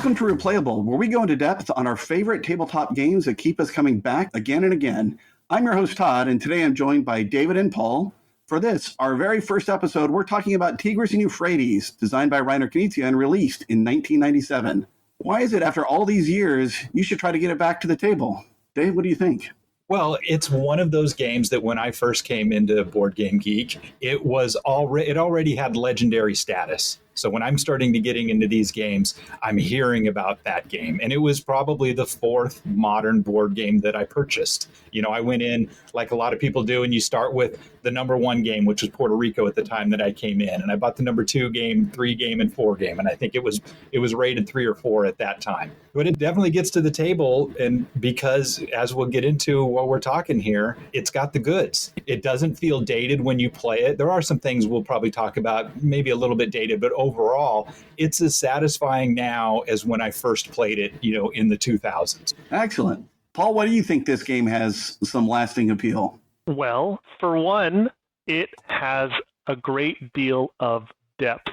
Welcome to Replayable, where we go into depth on our favorite tabletop games that keep us coming back again and again. I'm your host, Todd, and today I'm joined by David and Paul. For this, our very first episode, we're talking about Tigris and Euphrates, designed by Reiner Knizia and released in 1997. Why is it, after all these years, you should try to get it back to the table? Dave, what do you think? Well, it's one of those games that when I first came into Board Game Geek, it already had legendary status. So when I'm starting to getting into these games, I'm hearing about that game. And it was probably the fourth modern board game that I purchased. You know, I went in like a lot of people do, and you start with the number one game, which was Puerto Rico at the time that I came in. And I bought the number 2 game, 3 game, and 4 game. And I think it was rated 3 or 4 at that time. But it definitely gets to the table. And because, as we'll get into while we're talking here, it's got the goods. It doesn't feel dated when you play it. There are some things we'll probably talk about, maybe a little bit dated, but overall, it's as satisfying now as when I first played it, in the 2000s. Excellent. Paul, why do you think this game has some lasting appeal? Well, for one, it has a great deal of depth.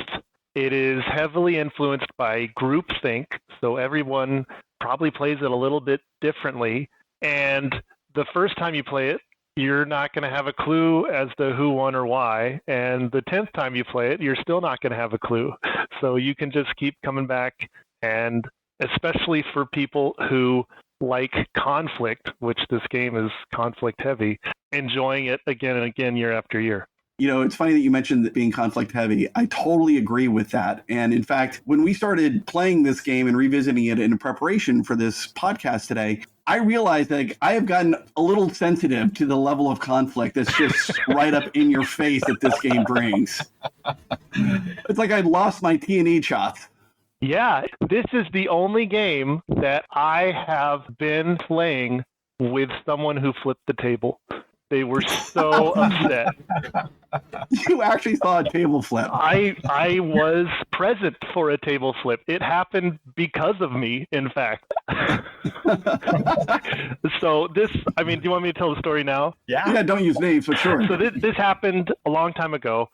It is heavily influenced by groupthink, so everyone probably plays it a little bit differently. And the first time you play it, you're not going to have a clue as to who won or why. And the 10th time you play it, you're still not going to have a clue. So you can just keep coming back. And especially for people who like conflict, which this game is conflict heavy, enjoying it again and again year after year. You know, it's funny that you mentioned it being conflict heavy. I totally agree with that. And in fact, when we started playing this game and revisiting it in preparation for this podcast today, I realized that I have gotten a little sensitive to the level of conflict that's just right up in your face that this game brings. It's like I lost my T&E chops. Yeah, this is the only game that I have been playing with someone who flipped the table. They were so upset. You actually saw a table flip. I was present for a table flip. It happened because of me, in fact. So do you want me to tell the story now? Yeah, don't use names, but sure. So this happened a long time ago,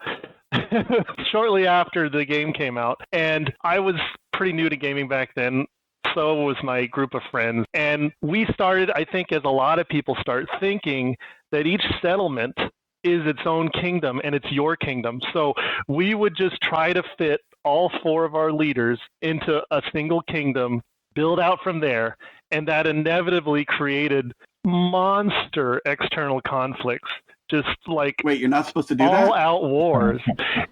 shortly after the game came out. And I was pretty new to gaming back then. So was my group of friends. And we started, I think, as a lot of people start, thinking that each settlement is its own kingdom and it's your kingdom. So we would just try to fit all 4 of our leaders into a single kingdom, build out from there, and that inevitably created monster external conflicts. Just like, wait, you're not supposed to do that? All-out wars.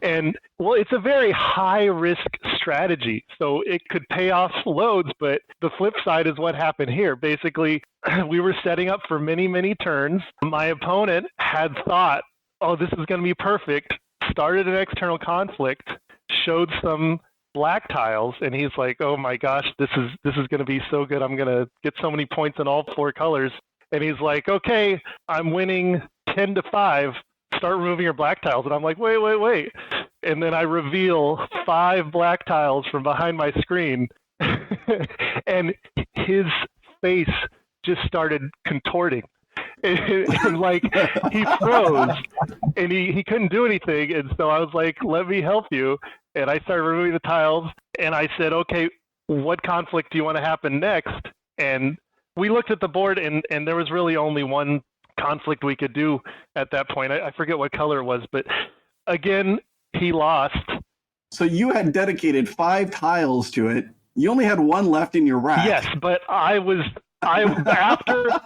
And, well, it's a very high-risk strategy, so it could pay off loads, but the flip side is what happened here. Basically, we were setting up for many, many turns. My opponent had thought, oh, this is going to be perfect, started an external conflict, showed some black tiles, and he's like, oh my gosh, this is going to be so good. I'm going to get so many points in all 4 colors. And he's like, okay, I'm winning 10-5, start removing your black tiles. And I'm like, wait. And then I reveal 5 black tiles from behind my screen. And his face just started contorting. And like, he froze and he couldn't do anything. And so I was like, let me help you. And I started removing the tiles. And I said, okay, what conflict do you want to happen next? And we looked at the board, and there was really only one conflict we could do at that point. I forget what color it was, but again, he lost. So you had dedicated 5 tiles to it. You only had 1 left in your rack. Yes, but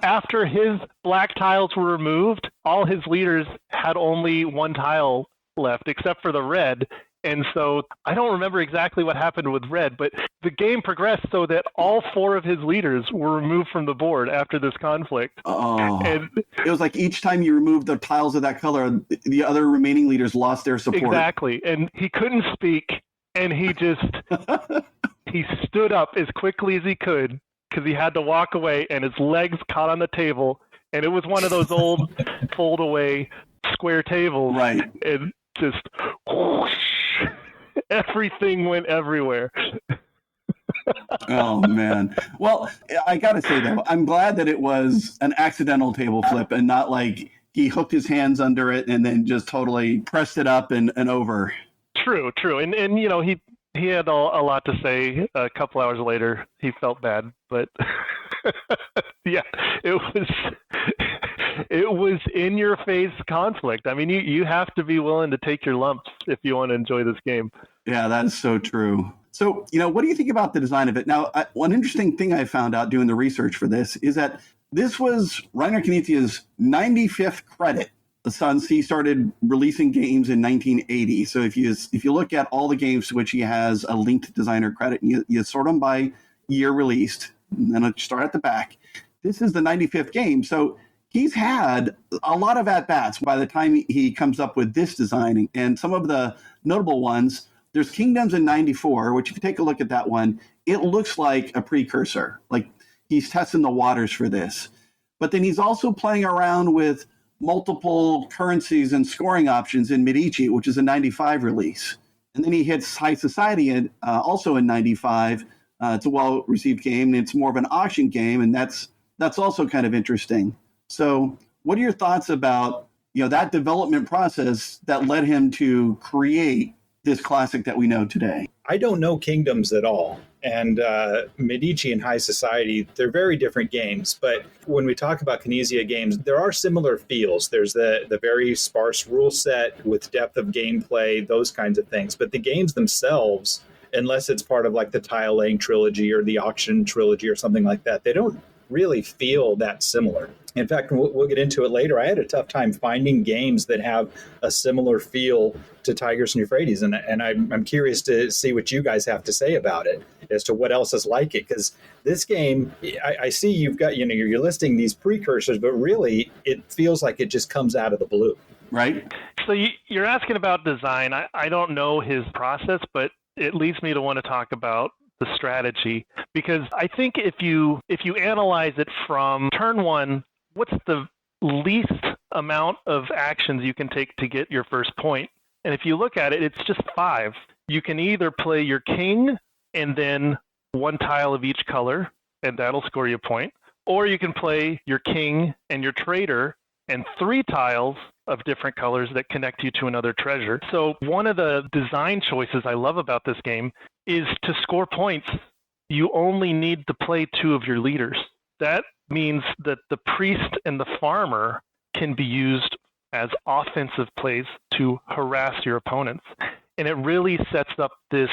after his black tiles were removed, all his leaders had only 1 tile left, except for the red. And so I don't remember exactly what happened with red, but the game progressed so that all 4 of his leaders were removed from the board after this conflict. Oh, and it was like each time you removed the tiles of that color, the other remaining leaders lost their support. Exactly. And he couldn't speak, and he just he stood up as quickly as he could because he had to walk away, and his legs caught on the table. And it was one of those old fold-away square tables. Right. And just whoosh, everything went everywhere. Oh, man. Well, I got to say, though, I'm glad that it was an accidental table flip and not like he hooked his hands under it and then just totally pressed it up and over. True. And you know, he He had a lot to say. A couple hours later, he felt bad, but yeah, it was in your face conflict. I mean, you have to be willing to take your lumps if you want to enjoy this game. Yeah, that is so true. So, what do you think about the design of it? Now, one interesting thing I found out doing the research for this is that this was Reiner Knizia's 95th credit. Since he started releasing games in 1980. So if you look at all the games to which he has a linked designer credit, you sort them by year released, and then start at the back. This is the 95th game. So he's had a lot of at-bats by the time he comes up with this design. And some of the notable ones, there's Kingdoms in 94, which if you take a look at that one, it looks like a precursor. Like he's testing the waters for this. But then he's also playing around with multiple currencies and scoring options in Medici, which is a 95 release. And then he hits High Society also in 95. It's a well-received game, and it's more of an auction game, and that's also kind of interesting. So what are your thoughts about that development process that led him to create this classic that we know today? I don't know Kingdoms at all. And Medici and High Society, they're very different games. But when we talk about Knizia games, there are similar feels. There's the very sparse rule set with depth of gameplay, those kinds of things. But the games themselves, unless it's part of like the Tile Laying trilogy or the Auction trilogy or something like that, they don't really feel that similar. In fact, we'll get into it later. I had a tough time finding games that have a similar feel to Tigris and Euphrates, and I'm curious to see what you guys have to say about it as to what else is like it. Because this game, I see you've got, you're listing these precursors, but really it feels like it just comes out of the blue. Right. So you're asking about design. I don't know his process, but it leads me to want to talk about the strategy, because I think if you analyze it from turn one, what's the least amount of actions you can take to get your first point? And if you look at it, it's just 5. You can either play your king and then 1 tile of each color, and that'll score you a point. Or you can play your king and your trader and 3 tiles of different colors that connect you to another treasure. So one of the design choices I love about this game is to score points, you only need to play 2 of your leaders. That means that the priest and the farmer can be used as offensive plays to harass your opponents. And it really sets up this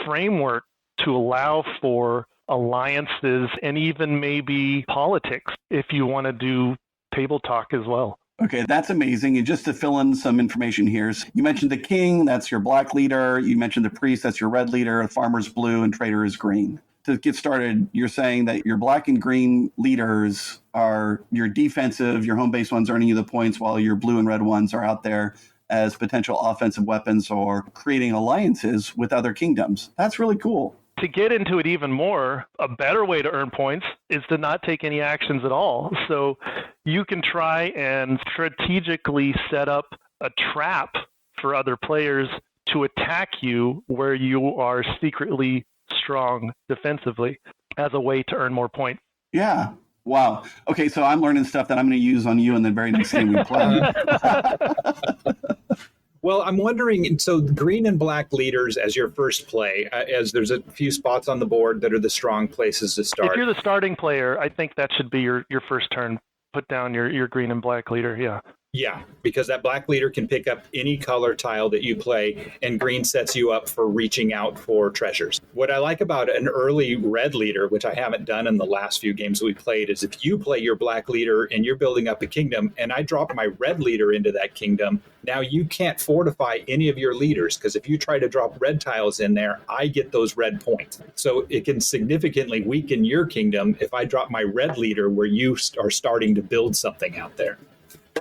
framework to allow for alliances and even maybe politics if you want to do table talk as well. Okay, that's amazing. And just to fill in some information here, so you mentioned the king, that's your black leader. You mentioned the priest, that's your red leader. The farmer's blue and trader is green. To get started, you're saying that your black and green leaders are your defensive, your home base ones earning you the points, while your blue and red ones are out there as potential offensive weapons or creating alliances with other kingdoms. That's really cool. To get into it even more, a better way to earn points is to not take any actions at all. So you can try and strategically set up a trap for other players to attack you where you are secretly strong defensively as a way to earn more points. Yeah. Wow. Okay, so I'm learning stuff that I'm going to use on you in the very next game we play. Well, I'm wondering, so green and black leaders as your first play, as there's a few spots on the board that are the strong places to start. If you're the starting player, I think that should be your first turn. Put down your green and black leader, yeah. Yeah, because that black leader can pick up any color tile that you play, and green sets you up for reaching out for treasures. What I like about an early red leader, which I haven't done in the last few games we played, is if you play your black leader and you're building up a kingdom, and I drop my red leader into that kingdom, now you can't fortify any of your leaders, because if you try to drop red tiles in there, I get those red points. So it can significantly weaken your kingdom if I drop my red leader where you are starting to build something out there.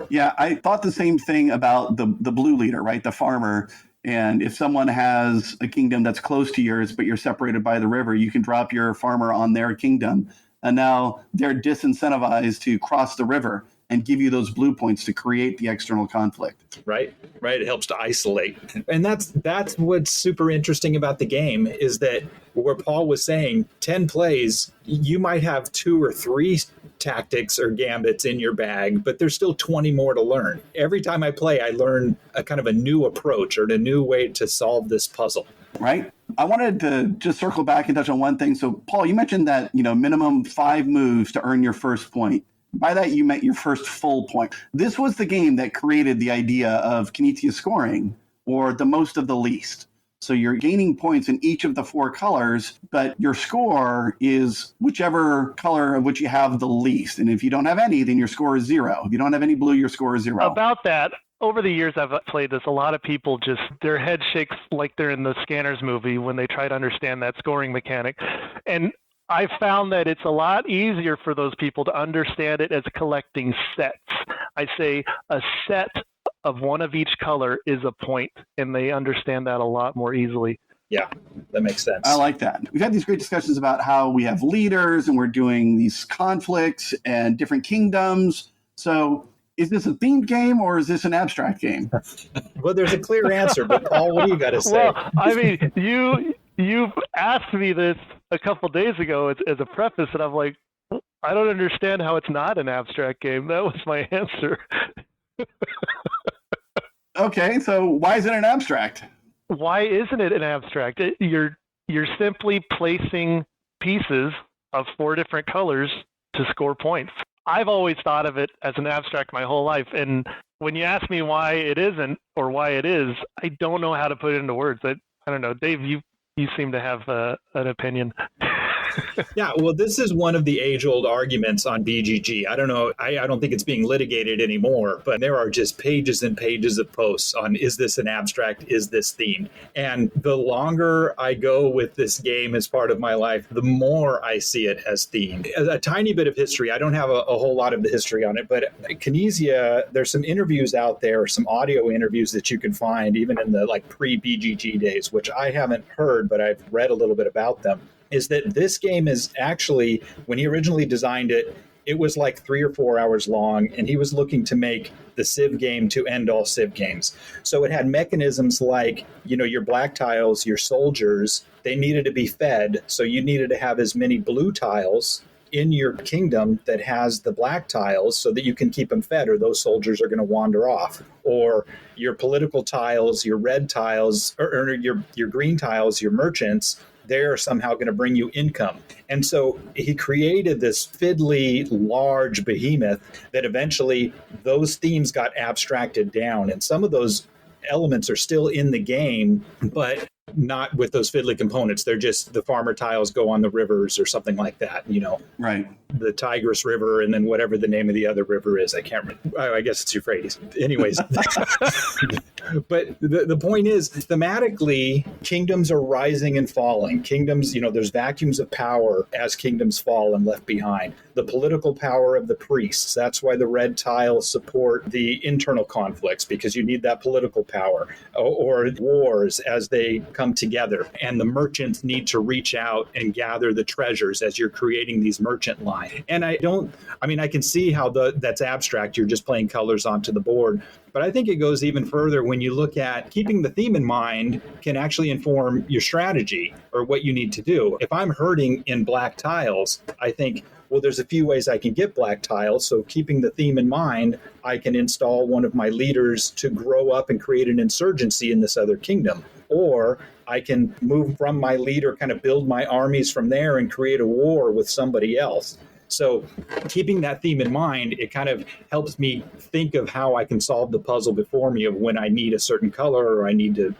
Yeah, I thought the same thing about the blue leader, right? The farmer. And if someone has a kingdom that's close to yours, but you're separated by the river, you can drop your farmer on their kingdom. And now they're disincentivized to cross the river and give you those blue points to create the external conflict. Right. It helps to isolate. And that's what's super interesting about the game, is that where Paul was saying 10 plays, you might have 2 or 3 tactics or gambits in your bag, but there's still 20 more to learn. Every time I play, I learn a kind of a new approach or a new way to solve this puzzle. Right. I wanted to just circle back and touch on one thing. So, Paul, you mentioned that, minimum 5 moves to earn your first point. By that, you meant your first full point. This was the game that created the idea of Knizia scoring, or the most of the least. So you're gaining points in each of the 4 colors, but your score is whichever color of which you have the least. And if you don't have any, then your score is 0. If you don't have any blue, your score is 0. About that, over the years I've played this, a lot of people just, their head shakes like they're in the Scanners movie when they try to understand that scoring mechanic. And I found that it's a lot easier for those people to understand it as collecting sets. I say a set of one of each color is a point, and they understand that a lot more easily. Yeah, that makes sense. I like that. We've had these great discussions about how we have leaders and we're doing these conflicts and different kingdoms. So is this a themed game or is this an abstract game? Well, there's a clear answer, but Paul, what do you got to say? Well, I mean, you've asked me this a couple days ago as a preface, and I'm like, I don't understand how it's not an abstract game. That was my answer. Okay, so why is it an abstract? Why isn't it an abstract? You're simply placing pieces of 4 different colors to score points. I've always thought of it as an abstract my whole life, and when you ask me why it isn't or why it is, I don't know how to put it into words. I don't know. Dave, you seem to have an opinion. Yeah, well, this is one of the age-old arguments on BGG. I don't know. I don't think it's being litigated anymore, but there are just pages and pages of posts on, is this an abstract? Is this themed? And the longer I go with this game as part of my life, the more I see it as themed. A tiny bit of history. I don't have a whole lot of the history on it, but Knizia, there's some interviews out there, some audio interviews that you can find even in the pre-BGG days, which I haven't heard, but I've read a little bit about them. Is that this game is actually, when he originally designed it, it was 3 or 4 hours long, and he was looking to make the Civ game to end all Civ games. So it had mechanisms like, your black tiles, your soldiers, they needed to be fed, so you needed to have as many blue tiles in your kingdom that has the black tiles so that you can keep them fed, or those soldiers are going to wander off. Or your political tiles, your red tiles, or your green tiles, your merchants, they're somehow going to bring you income. And so he created this fiddly, large behemoth that eventually those themes got abstracted down. And some of those elements are still in the game, but not with those fiddly components. They're just the farmer tiles go on the rivers or something like that, Right. The Tigris River and then whatever the name of the other river is. I can't remember. I guess it's Euphrates. Anyways. But the point is, thematically, kingdoms are rising and falling. Kingdoms, there's vacuums of power as kingdoms fall and left behind. The political power of the priests. That's why the red tiles support the internal conflicts, because you need that political power. Or wars as they come together. And the merchants need to reach out and gather the treasures as you're creating these merchant lines. And I can see how that's abstract. You're just playing colors onto the board. But I think it goes even further when you look at keeping the theme in mind can actually inform your strategy or what you need to do. If I'm hurting in black tiles, I think, well, there's a few ways I can get black tiles. So keeping the theme in mind, I can install one of my leaders to grow up and create an insurgency in this other kingdom. Or I can move from my leader, kind of build my armies from there and create a war with somebody else. So keeping that theme in mind, it kind of helps me think of how I can solve the puzzle before me of when I need a certain color or I need to,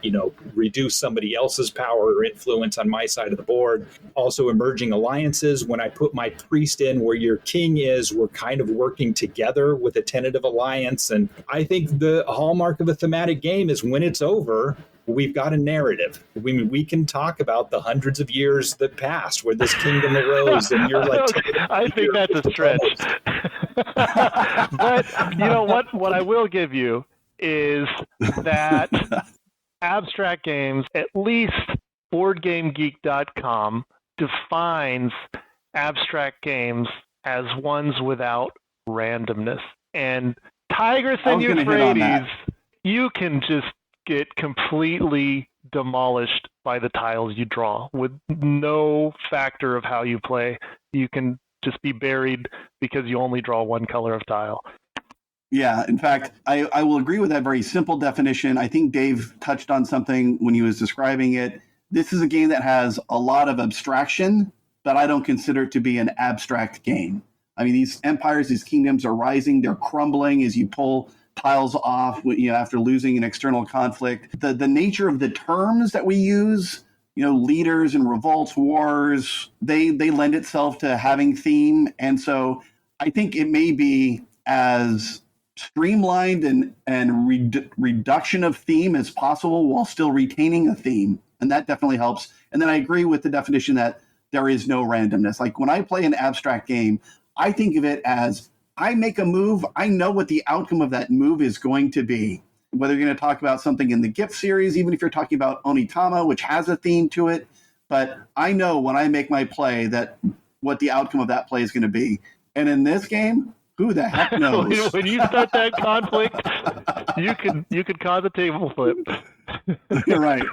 reduce somebody else's power or influence on my side of the board. Also emerging alliances. When I put my priest in where your king is, we're kind of working together with a tentative alliance. And I think the hallmark of a thematic game is when it's over, we've got a narrative. We can talk about the hundreds of years that passed where this kingdom arose, and you're like, I think that's a stretch. But what I will give you is that abstract games, at least BoardGameGeek.com defines abstract games as ones without randomness. And Tigris and Euphrates, you can just get completely demolished by the tiles you draw with no factor of how you play. You can just be buried because you only draw one color of tile. Yeah, in fact, I will agree with that very simple definition. I think Dave touched on something when he was describing it. This is a game that has a lot of abstraction, but I don't consider it to be an abstract game. I mean, these empires, these kingdoms are rising, they're crumbling as you pull tiles off, after losing an external conflict. The nature of the terms that we use, leaders and revolts, wars, they lend itself to having theme. And so I think it may be as streamlined and reduction of theme as possible while still retaining a theme. And that definitely helps. And then I agree with the definition that there is no randomness. Like when I play an abstract game, I think of it as I make a move, I know what the outcome of that move is going to be. Whether you're going to talk about something in the gift series, even if you're talking about Onitama, which has a theme to it, but I know when I make my play that what the outcome of that play is going to be. And in this game, who the heck knows? When you start that conflict, you could cause a table flip. You're right.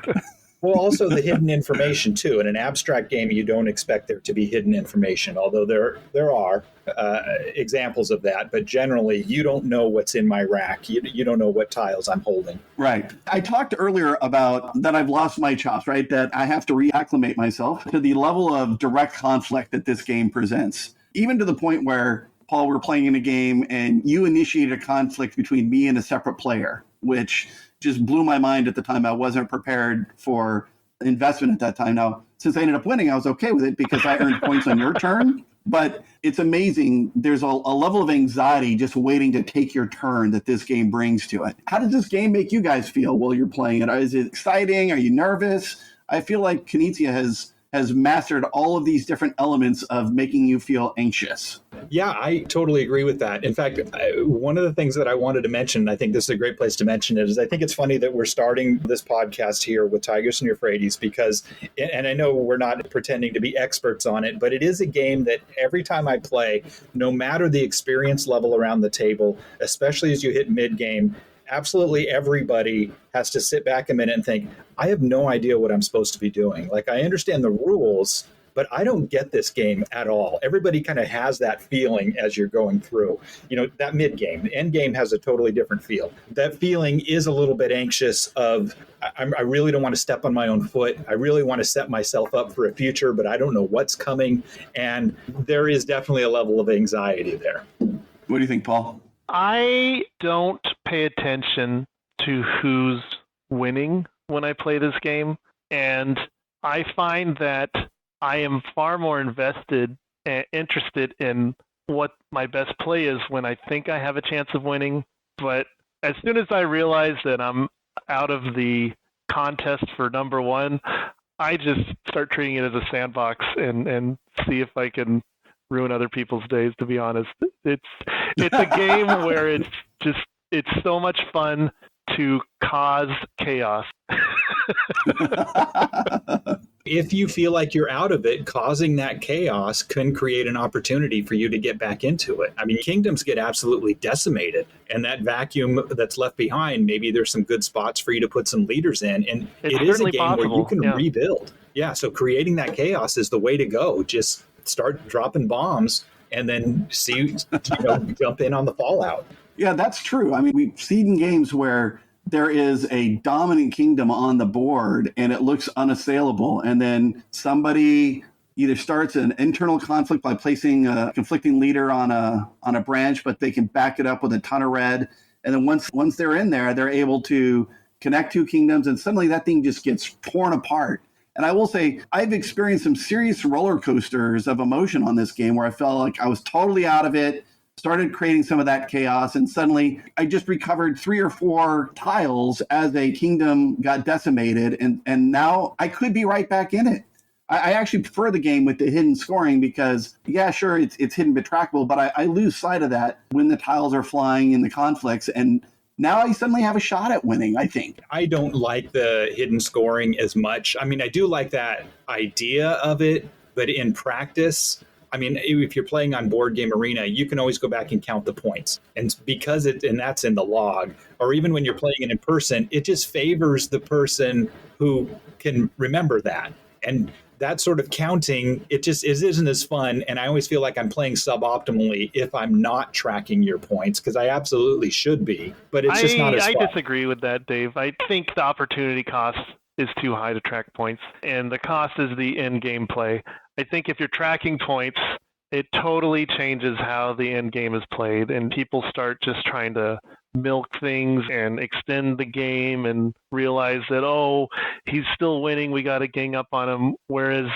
Well, also the hidden information, too. In an abstract game, you don't expect there to be hidden information, although there are examples of that. But generally, you don't know what's in my rack. You don't know what tiles I'm holding. Right. I talked earlier about that I've lost my chops, right? That I have to reacclimate myself to the level of direct conflict that this game presents. Even to the point where, Paul, we're playing in a game and you initiated a conflict between me and a separate player, which just blew my mind at the time. I wasn't prepared for investment at that time. Now, since I ended up winning, I was okay with it because I earned points on your turn. But it's amazing. There's a level of anxiety just waiting to take your turn that this game brings to it. How does this game make you guys feel while you're playing it? Is it exciting? Are you nervous? I feel like Knizia has mastered all of these different elements of making you feel anxious. Yeah, I totally agree with that. In fact, one of the things that I wanted to mention, I think this is a great place to mention it, is I think it's funny that we're starting this podcast here with Tigris and Euphrates because, and I know we're not pretending to be experts on it, but it is a game that every time I play, no matter the experience level around the table, especially as you hit mid-game, absolutely everybody has to sit back a minute and think, I have no idea what I'm supposed to be doing. Like, I understand the rules, but I don't get this game at all. Everybody kind of has that feeling as you're going through. That mid-game, the end game has a totally different feel. That feeling is a little bit anxious of, I really don't want to step on my own foot. I really want to set myself up for a future, but I don't know what's coming. And there is definitely a level of anxiety there. What do you think, Paul? I don't pay attention to who's winning when I play this game, and I find that I am far more invested and interested in what my best play is when I think I have a chance of winning. But as soon as I realize that I'm out of the contest for number one, I just start treating it as a sandbox and see if I can ruin other people's days, to be honest. It's a game where it's so much fun to cause chaos. If you feel like you're out of it, causing that chaos can create an opportunity for you to get back into it. I mean, kingdoms get absolutely decimated, and that vacuum that's left behind, maybe there's some good spots for you to put some leaders in, and it is a game possible, where you can rebuild. Yeah, so creating that chaos is the way to go. Just start dropping bombs and then jump in on the fallout. Yeah, that's true. I mean, we've seen games where there is a dominant kingdom on the board and it looks unassailable. And then somebody either starts an internal conflict by placing a conflicting leader on a branch, but they can back it up with a ton of red. And then once they're in there, they're able to connect two kingdoms and suddenly that thing just gets torn apart. And I will say, I've experienced some serious roller coasters of emotion on this game where I felt like I was totally out of it, started creating some of that chaos, and suddenly I just recovered 3 or 4 tiles as a kingdom got decimated, and now I could be right back in it. I actually prefer the game with the hidden scoring because, yeah, sure, it's hidden but trackable, but I lose sight of that when the tiles are flying in the conflicts, and now I suddenly have a shot at winning, I think. I don't like the hidden scoring as much. I mean, I do like that idea of it, but in practice, I mean, if you're playing on Board Game Arena, you can always go back and count the points. And because and that's in the log, or even when you're playing it in person, it just favors the person who can remember that. And that sort of counting, it isn't as fun. And I always feel like I'm playing suboptimally if I'm not tracking your points, because I absolutely should be, but it's just not as fun. I disagree with that, Dave. I think the opportunity cost is too high to track points, and the cost is the end game play. I think if you're tracking points, it totally changes how the end game is played, and people start just trying to milk things and extend the game and realize that, oh, he's still winning, we got to gang up on him. Whereas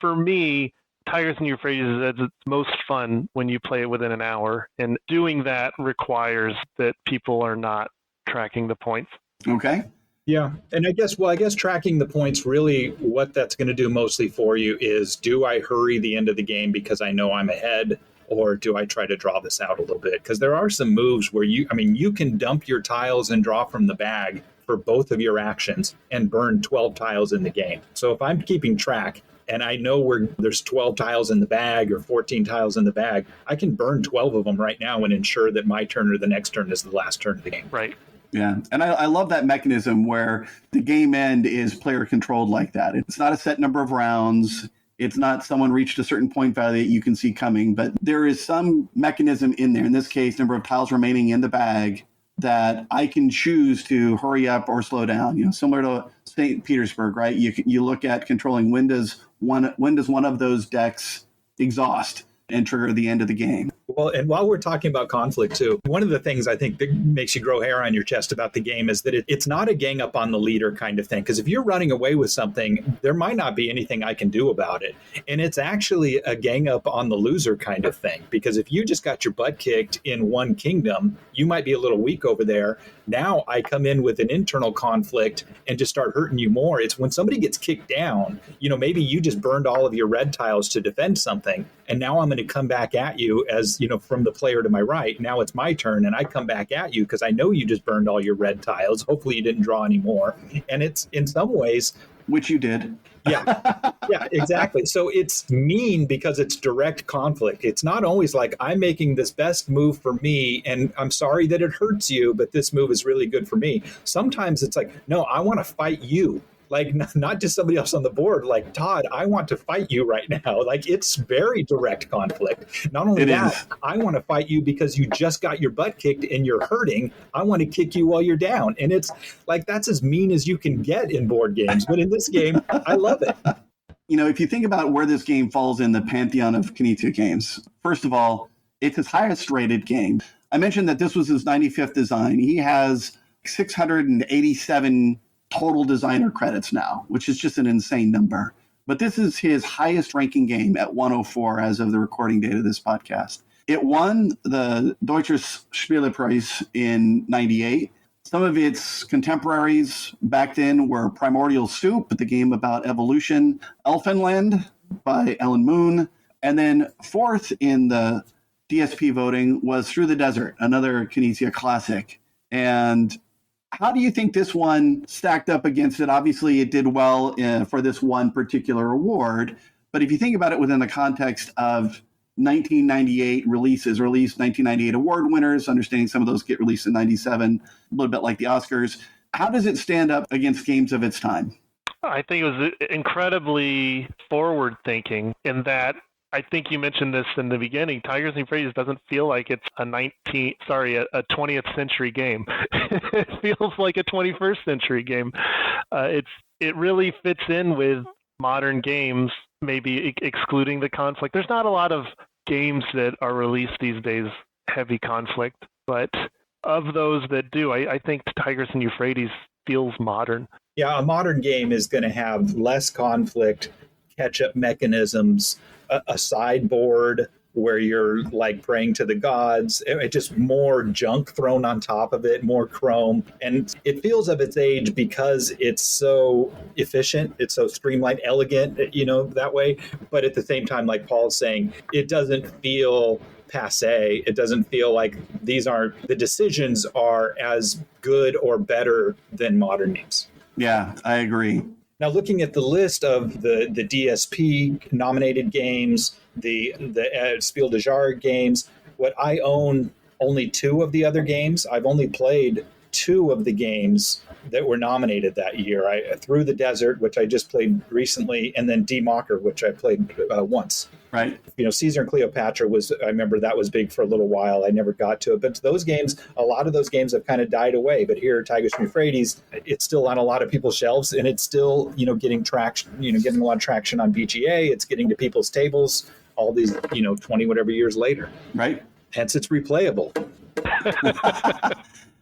for me, Tigris and Euphrates is at its most fun when you play it within an hour, and doing that requires that people are not tracking the points. Okay. Yeah. And I guess tracking the points, really what that's going to do mostly for you is, do I hurry the end of the game because I know I'm ahead, or do I try to draw this out a little bit? Because there are some moves where you can dump your tiles and draw from the bag for both of your actions and burn 12 tiles in the game. So if I'm keeping track and I know where there's 12 tiles in the bag or 14 tiles in the bag, I can burn 12 of them right now and ensure that my turn or the next turn is the last turn of the game. Right. Yeah, and I love that mechanism where the game end is player controlled like that. It's not a set number of rounds. It's not someone reached a certain point value that you can see coming, but there is some mechanism in there, in this case, number of tiles remaining in the bag, that I can choose to hurry up or slow down. Similar to St. Petersburg, right? You look at controlling when does one of those decks exhaust and trigger the end of the game. Well, and while we're talking about conflict too, one of the things I think that makes you grow hair on your chest about the game is that it's not a gang up on the leader kind of thing. Because if you're running away with something, there might not be anything I can do about it. And it's actually a gang up on the loser kind of thing. Because if you just got your butt kicked in one kingdom, you might be a little weak over there. Now I come in with an internal conflict and just start hurting you more. It's when somebody gets kicked down, maybe you just burned all of your red tiles to defend something. And now I'm going to come back at you as, from the player to my right. Now it's my turn and I come back at you because I know you just burned all your red tiles. Hopefully you didn't draw any more. And it's in some ways, which you did. Yeah, exactly. So it's mean because it's direct conflict. It's not always like, I'm making this best move for me and I'm sorry that it hurts you, but this move is really good for me. Sometimes it's like, no, I want to fight you. Like, not just somebody else on the board. Like, Todd, I want to fight you right now. Like, it's very direct conflict. Not only that, I want to fight you because you just got your butt kicked and you're hurting. I want to kick you while you're down. And it's like, that's as mean as you can get in board games. But in this game, I love it. If you think about where this game falls in the pantheon of Knizia games, first of all, it's his highest rated game. I mentioned that this was his 95th design. He has 687 total designer credits now, which is just an insane number. But this is his highest ranking game at 104 as of the recording date of this podcast. It won the Deutsches Spielepreis in 98. Some of its contemporaries back then were Primordial Soup, the game about evolution, Elfenland by Ellen Moon, and then fourth in the DSP voting was Through the Desert, another Knizia classic. And how do you think this one stacked up against it? Obviously, it did well for this one particular award. But if you think about it within the context of 1998 releases, released 1998 award winners, understanding some of those get released in 97, a little bit like the Oscars, how does it stand up against games of its time? I think it was incredibly forward-thinking in that, I think you mentioned this in the beginning, Tigris Euphrates doesn't feel like it's a 20th century game. It feels like a 21st century game. It really fits in with modern games, maybe excluding the conflict. There's not a lot of games that are released these days heavy conflict, but of those that do, I think Tigris and Euphrates feels modern. Yeah, a modern game is going to have less conflict, catch-up mechanisms, a sideboard where you're like praying to the gods. It just more junk thrown on top of it, more chrome. And it feels of its age because it's so efficient, it's so streamlined, elegant, that way. But at the same time, like Paul's saying, it doesn't feel passe. It doesn't feel like the decisions are as good or better than modern games. Yeah, I agree. Now, looking at the list of the DSP nominated games, the Spiel des Jahres games, what I own only 2 of the other games. I've only played 2 of the games that were nominated that year. Through the Desert, which I just played recently, and then D Mocker, which I played once. Right. Caesar and Cleopatra I remember that was big for a little while. I never got to it. But those games, a lot of those games have kind of died away. But here, Tigris Euphrates, it's still on a lot of people's shelves, and it's still, getting traction, getting a lot of traction on BGA. It's getting to people's tables all these, 20 whatever years later. Right. Hence, it's replayable.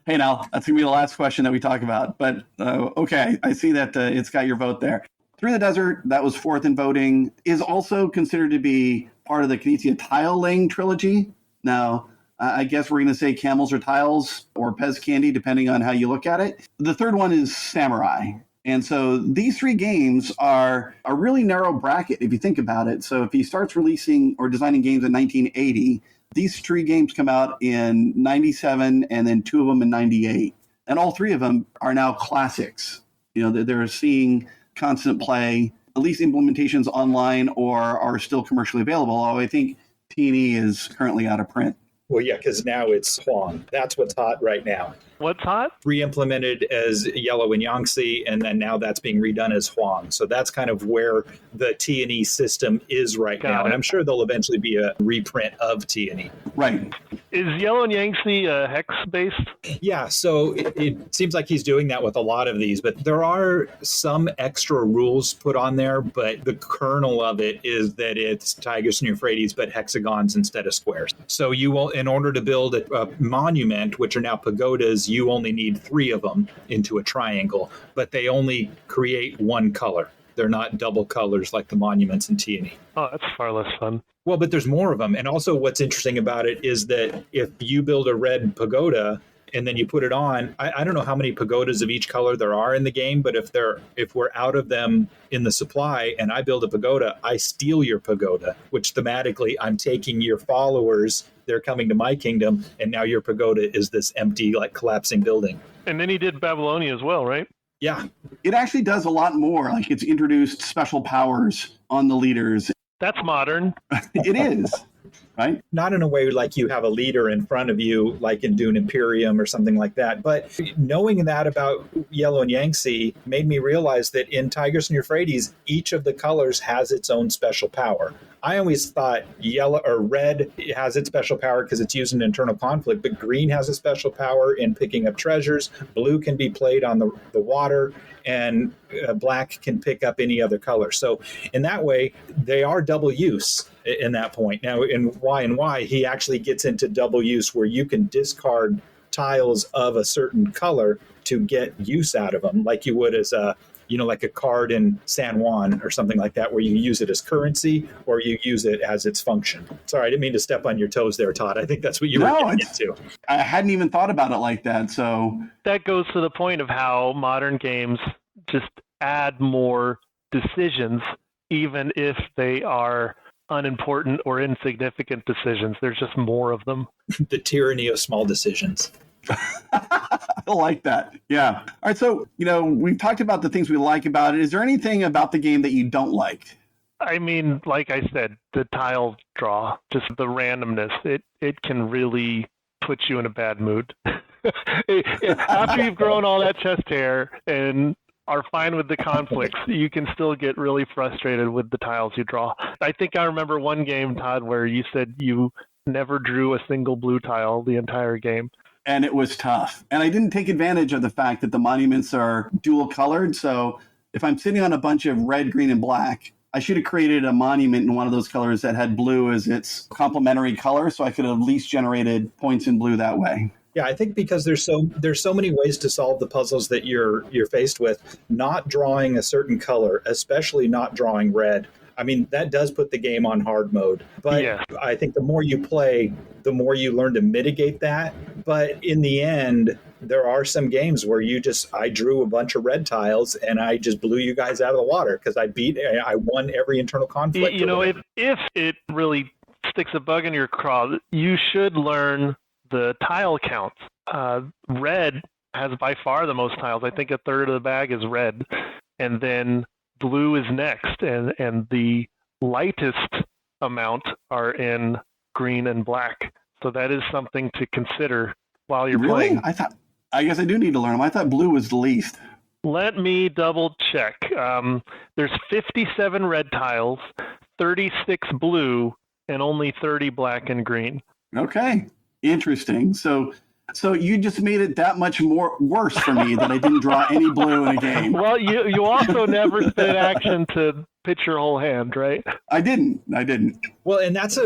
Hey, now, that's going to be the last question that we talk about. But, okay, I see that it's got your vote there. Through the Desert, that was 4th in voting, is also considered to be part of the Knizia tile-laying trilogy. Now, I guess we're going to say Camels or Tiles or Pez Candy, depending on how you look at it. The third one is Samurai. And so these 3 games are a really narrow bracket, if you think about it. So if he starts releasing or designing games in 1980, these 3 games come out in 97 and then 2 of them in 98. And all 3 of them are now classics. They're seeing constant play, at least implementations online or are still commercially available. Although I think T&E is currently out of print. Well, yeah, because now it's Huang. That's what's hot right now. What's hot? Re-implemented as Yellow and Yangtze, and then now that's being redone as Huang. So that's kind of where the T&E system is right now. And I'm sure there'll eventually be a reprint of T&E. Right. Is Yellow and Yangtze hex-based? Yeah, so it seems like he's doing that with a lot of these, but there are some extra rules put on there, but the kernel of it is that it's Tigris and Euphrates, but hexagons instead of squares. So you will, in order to build a monument, which are now pagodas, you only need 3 of them into a triangle, but they only create 1 color. They're not double colors like the monuments in T&E. Oh, that's far less fun. Well, but there's more of them. And also what's interesting about it is that if you build a red pagoda and then you put it on, I don't know how many pagodas of each color there are in the game, but if we're out of them in the supply and I build a pagoda, I steal your pagoda, which thematically I'm taking your followers, they're coming to my kingdom, and now your pagoda is this empty, like collapsing building. And then he did Babylonia as well, right? Yeah. It actually does a lot more. Like it's introduced special powers on the leaders. That's modern. It is. Right? Not in a way like you have a leader in front of you, like in Dune Imperium or something like that. But knowing that about Yellow and Yangtze made me realize that in Tigris and Euphrates, each of the colors has its own special power. I always thought yellow or red has its special power because it's used in internal conflict, but green has a special power in picking up treasures. Blue can be played on the water, and black can pick up any other color. So in that way, they are double use in that point. Now, in Y&Y, he actually gets into double use where you can discard tiles of a certain color to get use out of them, like you would as like a card in San Juan or something like that, where you use it as currency or you use it as its function. Sorry, I didn't mean to step on your toes there, Todd. I think that's what you were getting into. I hadn't even thought about it like that. So that goes to the point of how modern games just add more decisions, even if they are unimportant or insignificant decisions. There's just more of them. The tyranny of small decisions. I like that. Yeah. All right. So, we've talked about the things we like about it. Is there anything about the game that you don't like? I mean, like I said, the tile draw, just the randomness, it can really put you in a bad mood. After you've grown all that chest hair and are fine with the conflicts, you can still get really frustrated with the tiles you draw. I think I remember one game, Todd, where you said you never drew a single blue tile the entire game. And it was tough. And I didn't take advantage of the fact that the monuments are dual colored. So if I'm sitting on a bunch of red, green, and black, I should have created a monument in one of those colors that had blue as its complementary color. So I could have at least generated points in blue that way. Yeah, I think because there's so many ways to solve the puzzles that you're faced with. Not drawing a certain color, especially not drawing red. I mean, that does put the game on hard mode. But yeah. I think the more you play, the more you learn to mitigate that. But in the end, there are some games where I drew a bunch of red tiles and I just blew you guys out of the water because I won every internal conflict. If it really sticks a bug in your craw, you should learn the tile counts. Red has by far the most tiles. I think a third of the bag is red. and then blue is next, and the lightest amount are in green and black. So that is something to consider while you're playing. I guess I do need to learn them. I thought blue was the least. Let me double check. There's 57 red tiles, 36 blue, and only 30 black and green. Okay, interesting. So you just made it that much worse for me that I didn't draw any blue in a game. Well, you also never spent action to pitch your whole hand, right? I didn't. Well, and that's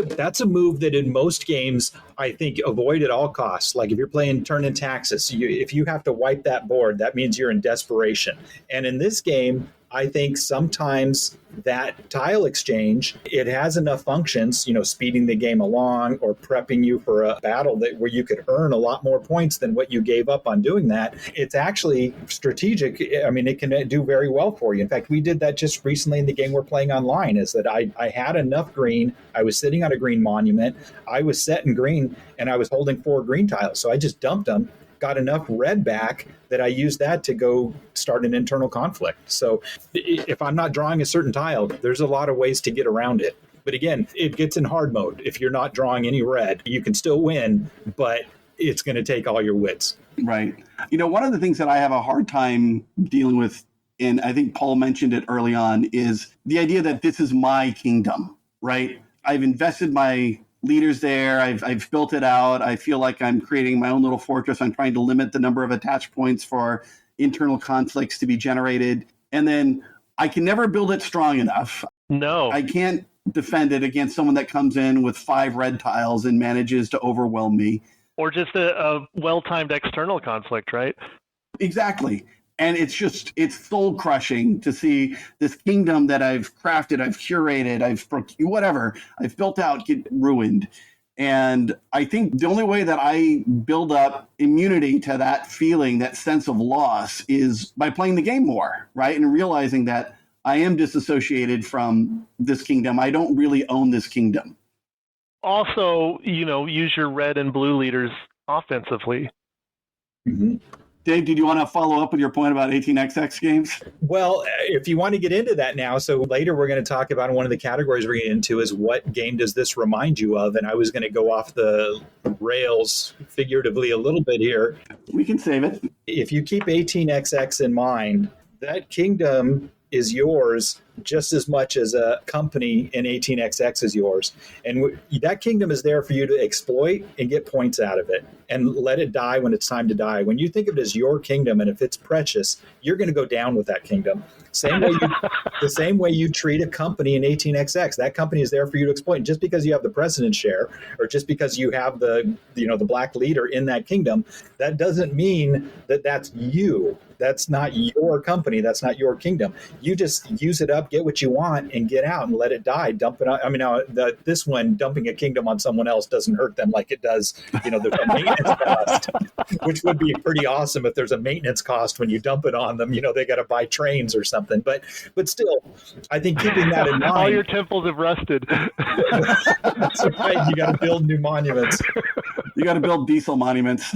a move that in most games I think avoid at all costs. Like if you're playing turn in Taxis, if you have to wipe that board, that means you're in desperation. And in this game, I think sometimes that tile exchange, it has enough functions, speeding the game along or prepping you for a battle where you could earn a lot more points than what you gave up on doing that. It's actually strategic. I mean, it can do very well for you. In fact, we did that just recently in the game we're playing online, is that I had enough green. I was sitting on a green monument. I was set in green, and I was holding 4 green tiles. So I just dumped them, got enough red back that I used that to go start an internal conflict. So if I'm not drawing a certain tile, there's a lot of ways to get around it. But again, it gets in hard mode. If you're not drawing any red, you can still win, but it's going to take all your wits. Right. One of the things that I have a hard time dealing with, and I think Paul mentioned it early on, is the idea that this is my kingdom, right? I've invested my leaders there. I've built it out. I feel like I'm creating my own little fortress. I'm trying to limit the number of attach points for internal conflicts to be generated. And then I can never build it strong enough. No. I can't defend it against someone that comes in with 5 red tiles and manages to overwhelm me. Or just a well-timed external conflict, right? Exactly. And it's soul crushing to see this kingdom that I've crafted, I've curated, I've built out get ruined. And I think the only way that I build up immunity to that feeling, that sense of loss, is by playing the game more, right? And realizing that I am disassociated from this kingdom. I don't really own this kingdom. Also, use your red and blue leaders offensively. Mm-hmm. Dave, did you want to follow up with your point about 18xx games? Well, if you want to get into that now, so later we're going to talk about one of the categories we're getting into is what game does this remind you of? And I was going to go off the rails figuratively a little bit here. We can save it. If you keep 18xx in mind, that kingdom is yours just as much as a company in 18xx is yours. And that kingdom is there for you to exploit and get points out of it and let it die when it's time to die. When you think of it as your kingdom, and if it's precious, you're going to go down with that kingdom. The same way you treat a company in 18xx. That company is there for you to exploit. And just because you have the precedence share, or just because you have the black leader in that kingdom, that doesn't mean that that's you. That's not your company. That's not your kingdom. You just use it up, get what you want, and get out and let it die. Dump it on. I mean, this one, dumping a kingdom on someone else doesn't hurt them like it does, there's a maintenance cost, which would be pretty awesome if there's a maintenance cost when you dump it on them. They got to buy trains or something. But still, I think keeping that in mind. All your temples have rusted. That's right. You got to build new monuments. You got to build diesel monuments.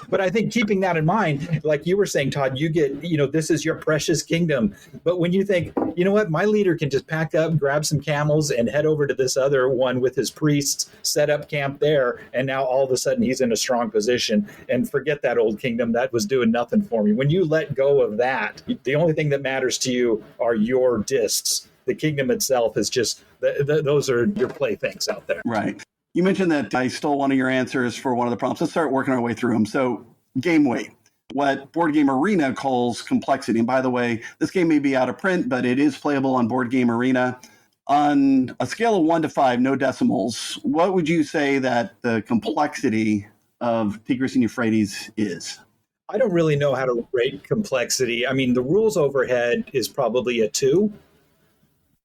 But I think keeping that in mind, like you were saying, Todd, you get, this is your precious kingdom. But when you think, you know what, my leader can just pack up, grab some camels and head over to this other one with his priests, set up camp there. And now all of a sudden he's in a strong position, and forget that old kingdom that was doing nothing for me. When you let go of that, the only thing that matters to you are your discs. The kingdom itself is just, those are your playthings out there. Right. You mentioned that I stole one of your answers for one of the prompts. Let's start working our way through them. So game weight, what Board Game Arena calls complexity. And by the way, this game may be out of print, but it is playable on Board Game Arena. On a scale of 1 to 5, no decimals, what would you say that the complexity of Tigris and Euphrates is? I don't really know how to rate complexity. I mean, the rules overhead is probably a 2.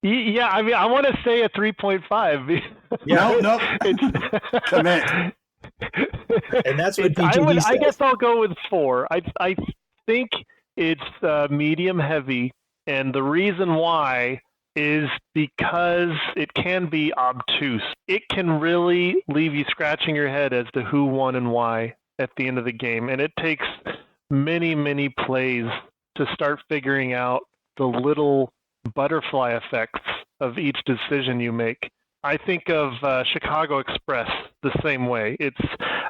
Yeah, I mean, I want to say a 3.5. No. Commit. And that's what PGD says. I guess I'll go with 4. I think it's medium heavy, and the reason why is because it can be obtuse. It can really leave you scratching your head as to who won and why at the end of the game, and it takes many, many plays to start figuring out the little butterfly effects of each decision you make. I think of Chicago Express the same way. It's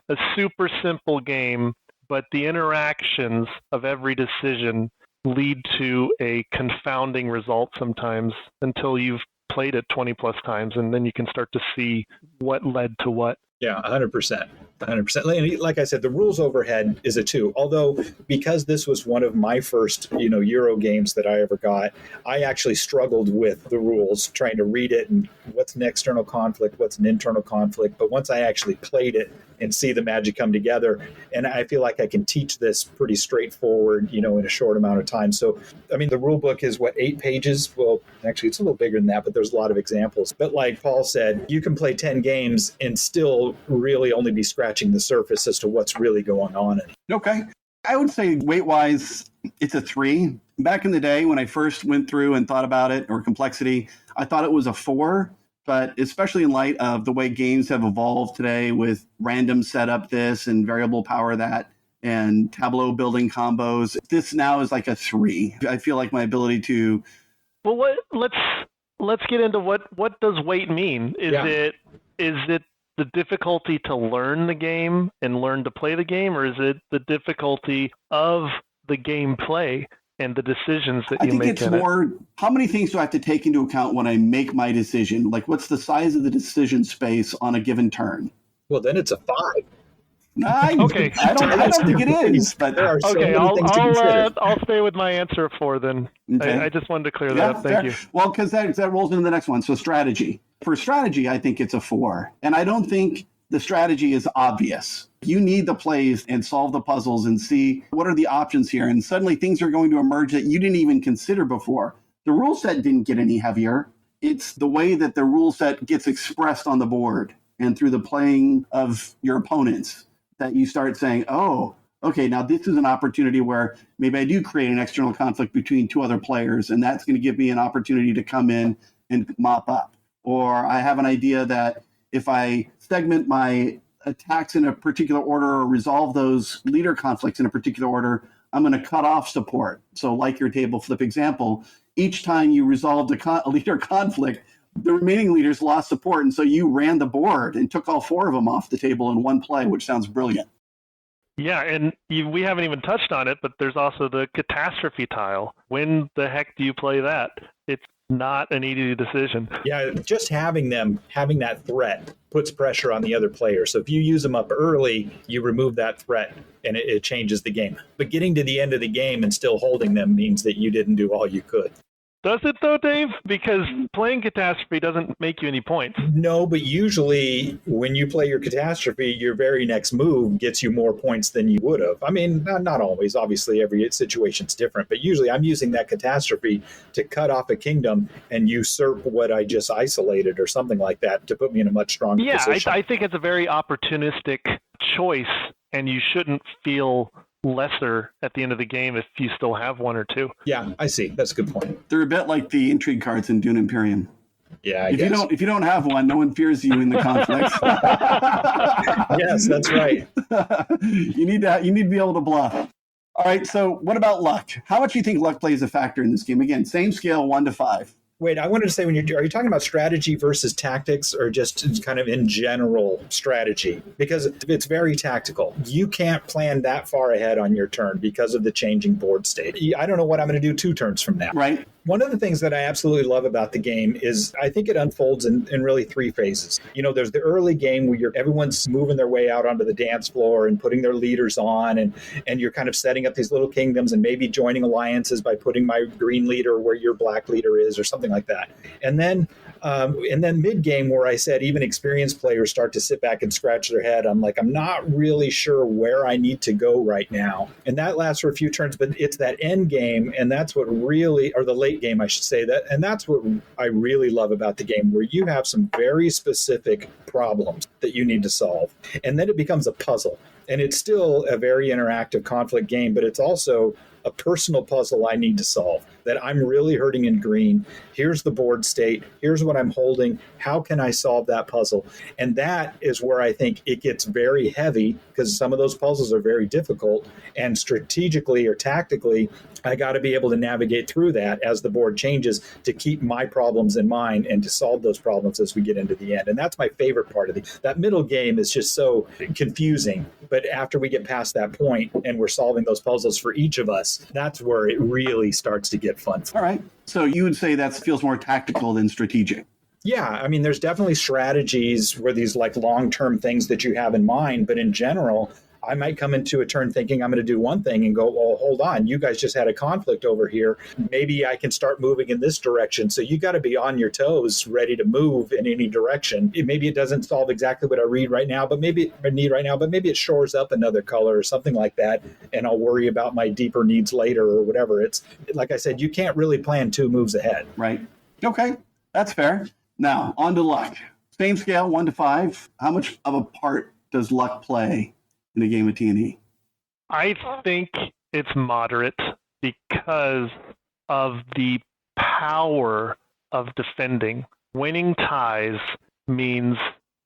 a super simple game, but the interactions of every decision lead to a confounding result sometimes until you've played it 20 plus times, and then you can start to see what led to what. Yeah, 100%. 100%. Like I said, the rules overhead is a 2. Although, because this was one of my first, Euro games that I ever got, I actually struggled with the rules, trying to read it and what's an external conflict, what's an internal conflict. But once I actually played it and see the magic come together, and I feel like I can teach this pretty straightforward, in a short amount of time. So, the rule book is 8 pages? Well, actually, it's a little bigger than that, but there's a lot of examples. But like Paul said, you can play 10 games and still really only be scratching the surface as to what's really going on. Okay. I would say weight-wise, it's a 3. Back in the day when I first went through and thought about it, or complexity, I thought it was a 4. But especially in light of the way games have evolved today with random setup this and variable power that and tableau building combos, this now is like a 3. I feel like my ability to... Well, let's get into what does weight mean? Is it the difficulty to learn the game and learn to play the game, or is it the difficulty of the gameplay and the decisions that you make? I think it's more, how many things do I have to take into account when I make my decision? Like, what's the size of the decision space on a given turn? Well, then it's a 5. Okay. I don't think it is. But there are so many things to consider. I'll stay with my answer of 4 then. Okay. I just wanted to clear that up. Thank you. Well, because that rolls into the next one. So strategy. For strategy, I think it's a 4. And I don't think the strategy is obvious. You need the plays and solve the puzzles and see what are the options here. And suddenly things are going to emerge that you didn't even consider before. The rule set didn't get any heavier. It's the way that the rule set gets expressed on the board and through the playing of your opponents that you start saying, oh, okay, now this is an opportunity where maybe I do create an external conflict between 2 other players, and that's going to give me an opportunity to come in and mop up. Or I have an idea that if I segment my attacks in a particular order or resolve those leader conflicts in a particular order, I'm going to cut off support. So like your table flip example, each time you resolved a leader conflict, the remaining leaders lost support. And so you ran the board and took all 4 of them off the table in one play, which sounds brilliant. Yeah, and we haven't even touched on it, but there's also the catastrophe tile. When the heck do you play that? It's not an easy decision. Yeah, just having that threat puts pressure on the other player. So if you use them up early, you remove that threat and it changes the game. But getting to the end of the game and still holding them means that you didn't do all you could. Does it though, Dave? Because playing catastrophe doesn't make you any points. No, but usually when you play your catastrophe, your very next move gets you more points than you would have. Not always. Obviously, every situation's different. But usually I'm using that catastrophe to cut off a kingdom and usurp what I just isolated or something like that to put me in a much stronger position. I think it's a very opportunistic choice, and you shouldn't feel lesser at the end of the game if you still have 1 or 2. Yeah, I see. That's a good point. They're a bit like the intrigue cards in Dune Imperium. Yeah, if you don't have one, no one fears you in the conflicts. Yes, that's right. You need to be able to bluff. All right, so what about luck? How much do you think luck plays a factor in this game? Again, same scale, 1 to 5. Wait, I wanted to say, are you talking about strategy versus tactics, or just kind of in general strategy? Because it's very tactical. You can't plan that far ahead on your turn because of the changing board state. I don't know what I'm going to do 2 turns from now. Right. One of the things that I absolutely love about the game is I think it unfolds in really 3 phases. There's the early game where everyone's moving their way out onto the dance floor and putting their leaders on, and you're kind of setting up these little kingdoms and maybe joining alliances by putting my green leader where your black leader is or something like that. And then mid-game, where I said even experienced players start to sit back and scratch their head. I'm like, I'm not really sure where I need to go right now. And that lasts for a few turns, but it's that end game, and that's what really, or the late game, I should say, that, and that's what I really love about the game, where you have some very specific problems that you need to solve. And then it becomes a puzzle. And it's still a very interactive conflict game, but it's also a personal puzzle I need to solve. that I'm really hurting in green. Here's the board state. Here's what I'm holding. How can I solve that puzzle? And that is where I think it gets very heavy, because some of those puzzles are very difficult. And strategically or tactically, I got to be able to navigate through that as the board changes to keep my problems in mind and to solve those problems as we get into the end. And that's my favorite part of it. That middle game is just so confusing. But after we get past that point and we're solving those puzzles for each of us, that's where it really starts to get fun. All right. So you would say that feels more tactical than strategic. Yeah, I mean, there's definitely strategies where these like long-term things that you have in mind, but in general, I might come into a turn thinking I'm going to do one thing and go, well, hold on, you guys just had a conflict over here. Maybe I can start moving in this direction. So you got to be on your toes, ready to move in any direction. Maybe it doesn't solve exactly what I need right now, but maybe it shores up another color or something like that. And I'll worry about my deeper needs later or whatever. It's like I said, you can't really plan 2 moves ahead. Right. Okay. That's fair. Now, on to luck. Same scale, 1 to 5. How much of a part does luck play in a game of T&E? I think it's moderate because of the power of defending. Winning ties means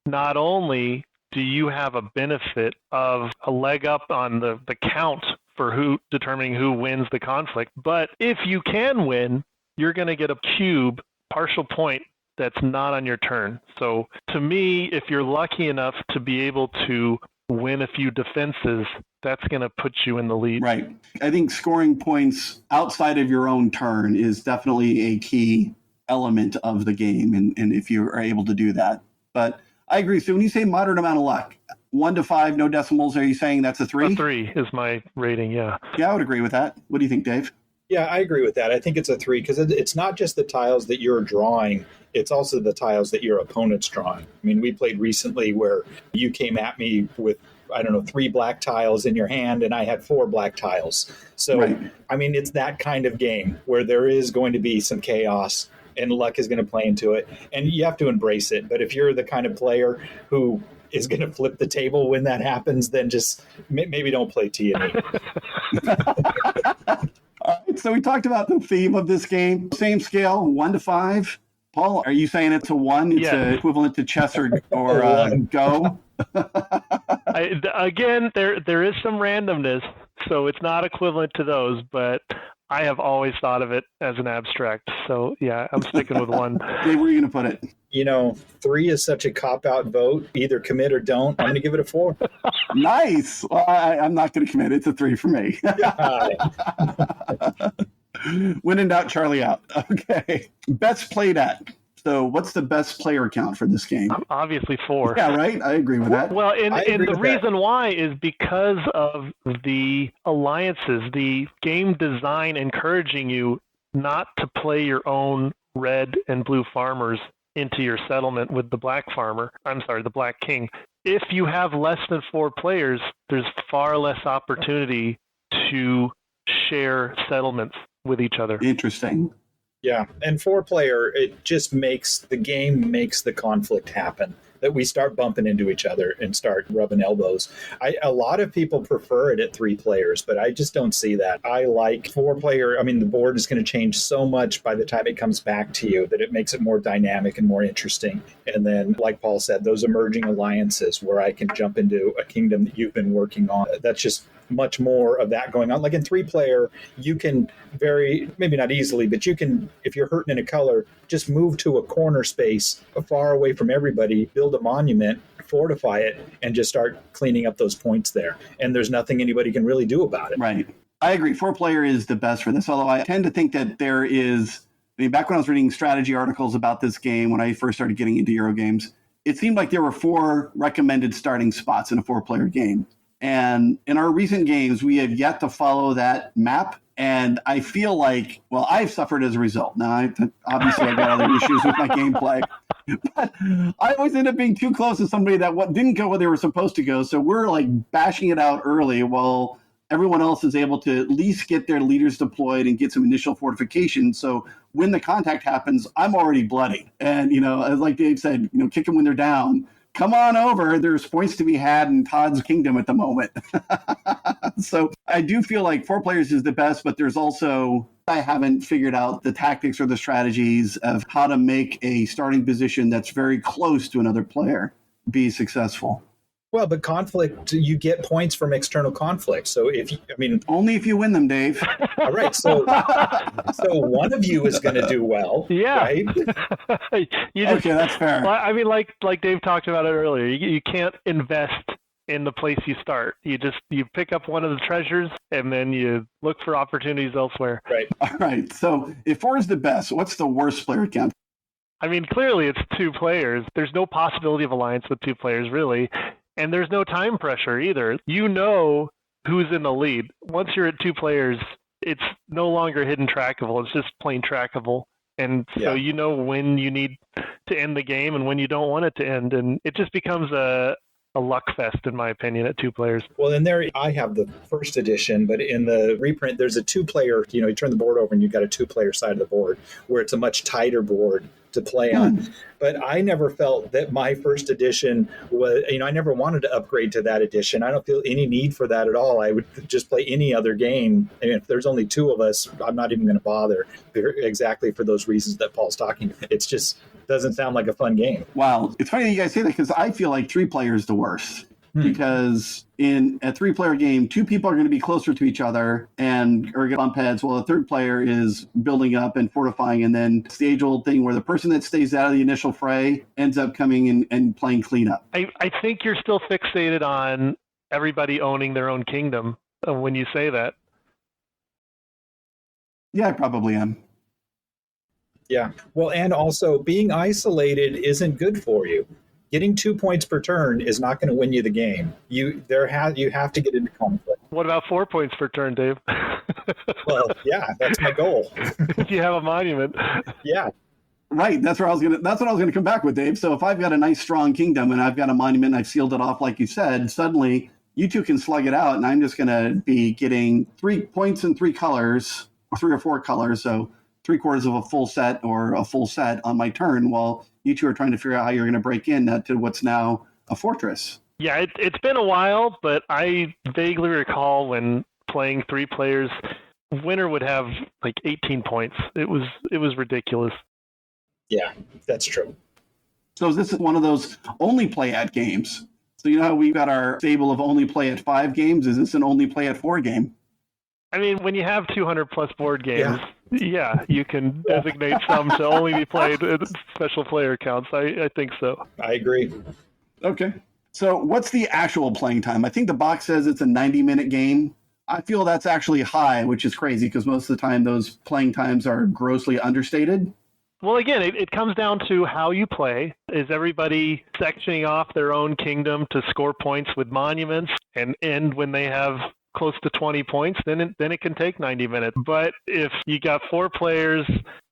not only do you have a benefit of a leg up on the count for determining who wins the conflict, but if you can win, you're going to get a cube, partial point, that's not on your turn. So to me, if you're lucky enough to be able to win a few defenses, that's going to put you in the lead. Right. I think scoring points outside of your own turn is definitely a key element of the game, and if you are able to do that. But I agree. So when you say moderate amount of luck, 1 to 5, no decimals, are you saying that's a 3? A 3 is my rating, yeah. Yeah, I would agree with that. What do you think, Dave? Yeah, I agree with that. I think it's a 3 because it's not just the tiles that you're drawing, it's also the tiles that your opponent's drawing. I mean, we played recently where you came at me with, 3 black tiles in your hand and I had 4 black tiles. So, right. I mean, it's that kind of game where there is going to be some chaos and luck is going to play into it. And you have to embrace it. But if you're the kind of player who is going to flip the table when that happens, then just maybe don't play T&E. All right, so we talked about the theme of this game. Same scale, 1 to 5. Paul, are you saying it's a 1? It's equivalent to chess or Go? Again, there is some randomness, so it's not equivalent to those, but I have always thought of it as an abstract. So, yeah, I'm sticking with 1. Dave, where are you going to put it? 3 is such a cop-out vote. Either commit or don't. I'm going to give it a 4. Nice. Well, I'm not going to commit. It's a 3 for me. When in doubt, Charlie out. Okay. Best played at. So what's the best player count for this game? Obviously 4. Yeah, right? I agree with that. Well, and the reason why is because of the alliances, the game design encouraging you not to play your own red and blue farmers into your settlement with the black king. If you have less than 4 players, there's far less opportunity to share settlements with each other. Interesting. Yeah, and 4-player, it just makes the conflict happen, that we start bumping into each other and start rubbing elbows. A lot of people prefer it at 3 players, but I just don't see that. I like 4-player. I mean, the board is going to change so much by the time it comes back to you that it makes it more dynamic and more interesting. And then, like Paul said, those emerging alliances where I can jump into a kingdom that you've been working on, that's just much more of that going on. Like in 3-player, you can maybe not easily, but you can, if you're hurting in a color, just move to a corner space far away from everybody, build a monument, fortify it, and just start cleaning up those points there. And there's nothing anybody can really do about it. Right. I agree. 4-player is the best for this, although I tend to think that there is, back when I was reading strategy articles about this game, when I first started getting into Euro games, it seemed like there were 4 recommended starting spots in a 4-player game. And in our recent games, we have yet to follow that map. And I feel like, I've suffered as a result. Now, obviously, I've got other issues with my gameplay. But I always end up being too close to somebody that didn't go where they were supposed to go. So we're like bashing it out early while everyone else is able to at least get their leaders deployed and get some initial fortification. So when the contact happens, I'm already bloody. And, as like Dave said, kick them when they're down come on over. There's points to be had in Todd's kingdom at the moment. So I do feel like 4 players is the best, but there's also, I haven't figured out the tactics or the strategies of how to make a starting position that's very close to another player be successful. Well, but conflict, you get points from external conflict. So only if you win them, Dave. All right. So one of you is going to do well. Yeah. Right? Okay, that's fair. I mean, like Dave talked about it earlier, you can't invest in the place you start. You pick up one of the treasures and then you look for opportunities elsewhere. Right. All right. So if 4 is the best, what's the worst player count? I mean, clearly it's 2 players. There's no possibility of alliance with 2 players, really. And there's no time pressure either. You know who's in the lead. Once you're at 2 players, it's no longer hidden trackable. It's just plain trackable. And so you know when you need to end the game and when you don't want it to end. And it just becomes a luck fest, in my opinion, at 2 players. Well, in there, I have the first edition, but in the reprint, there's a 2-player, you turn the board over and you've got a 2-player side of the board where it's a much tighter board to play on. But I never felt that my first edition was, I never wanted to upgrade to that edition. I don't feel any need for that at all. I would just play any other game. And if there's only 2 of us, I'm not even going to bother, exactly for those reasons that Paul's talking about. It's just doesn't sound like a fun game. Wow. It's funny that you guys say that because I feel like 3 players is the worst. Because in a 3-player game, 2 people are going to be closer to each other and are going to bump heads, while a 3rd player is building up and fortifying. And then it's the age-old thing where the person that stays out of the initial fray ends up coming in and playing cleanup. I think you're still fixated on everybody owning their own kingdom when you say that. Yeah, I probably am. Yeah. Well, and also being isolated isn't good for you. Getting 2 points per turn is not going to win you the game. You have to get into conflict. What about 4 points per turn, Dave? Well, yeah, that's my goal. If you have a monument. Yeah. Right. That's what I was gonna come back with, Dave. So if I've got a nice strong kingdom and I've got a monument and I've sealed it off like you said, suddenly you 2 can slug it out and I'm just gonna be getting 3 points in 3 colors, or 3 or 4 colors, so 3/4 of a full set or a full set on my turn, while you 2 are trying to figure out how you're going to break in to what's now a fortress. Yeah, it's been a while, but I vaguely recall when playing 3 players, winner would have like 18 points. It was ridiculous. Yeah, that's true. So this is one of those only play at games. So how we've got our stable of only play at 5 games. Is this an only play at 4 game? I mean, when you have 200 plus board games, yeah, you can designate some to only be played at special player counts. I think so. I agree. Okay. So what's the actual playing time? I think the box says it's a 90-minute game. I feel that's actually high, which is crazy because most of the time those playing times are grossly understated. Well, again, it comes down to how you play. Is everybody sectioning off their own kingdom to score points with monuments and end when they have close to 20 points, then it can take 90 minutes. But if you got 4 players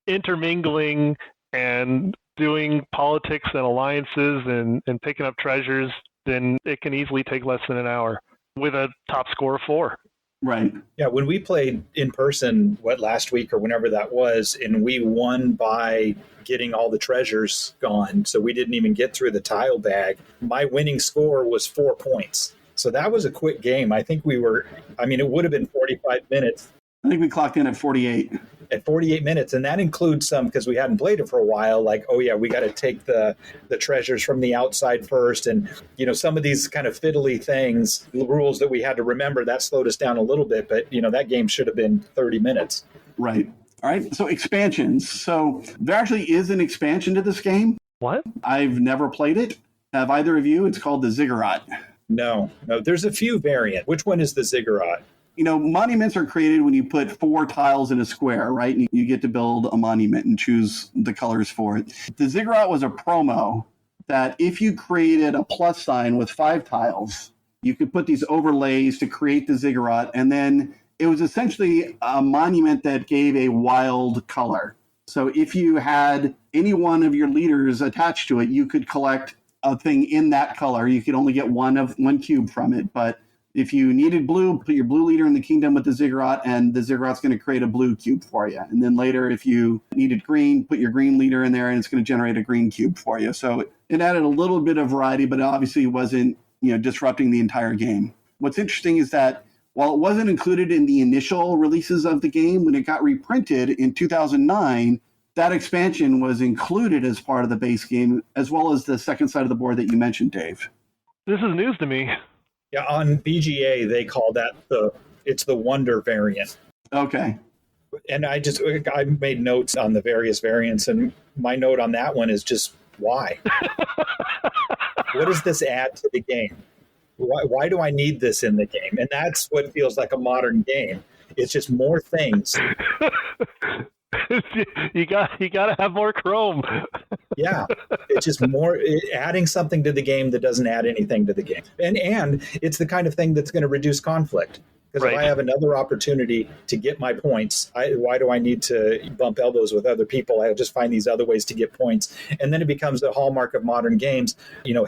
intermingling and doing politics and alliances and picking up treasures, then it can easily take less than an hour with a top score of 4. Right. Yeah, when we played in person, last week or whenever that was, and we won by getting all the treasures gone, so we didn't even get through the tile bag, my winning score was 4 points. So that was a quick game. I think it would have been 45 minutes. I think we clocked in at 48. At 48 minutes, and that includes some, because we hadn't played it for a while, like, oh yeah, we got to take the treasures from the outside first, and some of these kind of fiddly things, rules that we had to remember, that slowed us down a little bit, but that game should have been 30 minutes. Right. All right, so expansions. So there actually is an expansion to this game. What? I've never played it. Have either of you? It's called the Ziggurat. No, there's a few variants. Which one is the Ziggurat? Monuments are created when you put 4 tiles in a square, right? And you get to build a monument and choose the colors for it. The Ziggurat was a promo that if you created a plus sign with 5 tiles, you could put these overlays to create the Ziggurat. And then it was essentially a monument that gave a wild color. So if you had any one of your leaders attached to it, you could collect a thing in that color. You could only get one cube from it, but if you needed blue, put your blue leader in the kingdom with the Ziggurat, and the Ziggurat's going to create a blue cube for you. And then later, if you needed green, put your green leader in there, and it's going to generate a green cube for you. So It added a little bit of variety, but it obviously wasn't, disrupting the entire game. What's interesting is that while it wasn't included in the initial releases of the game, when it got reprinted in 2009, that expansion was included as part of the base game, as well as the second side of the board that you mentioned, Dave. This is news to me. Yeah, on BGA, they call that it's the Wonder variant. Okay. And I made notes on the various variants, and my note on that one is just why? What does this add to the game? Why do I need this in the game? And that's what feels like a modern game. It's just more things. You got to have more Chrome. Yeah, it's just adding something to the game that doesn't add anything to the game, and it's the kind of thing that's going to reduce conflict. Because if I have another opportunity to get my points, why do I need to bump elbows with other people? I'll just find these other ways to get points. And then it becomes the hallmark of modern games,